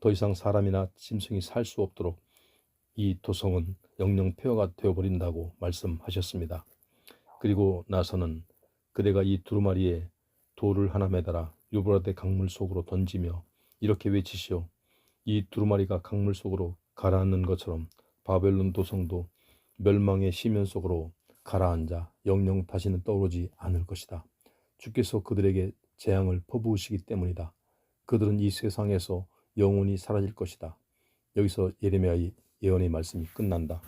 더 이상 사람이나 짐승이 살 수 없도록 이 도성은 영영 폐허가 되어버린다고 말씀하셨습니다. 그리고 나서는 그대가 이 두루마리에 돌을 하나 매달아 유브라데 강물 속으로 던지며 이렇게 외치시오. 이 두루마리가 강물 속으로 가라앉는 것처럼 바벨론 도성도 멸망의 시면 속으로 가라앉아 영영 다시는 떠오르지 않을 것이다. 주께서 그들에게 재앙을 퍼부으시기 때문이다. 그들은 이 세상에서 영원히 사라질 것이다. 여기서 예레미야의 예언의 말씀이 끝난다.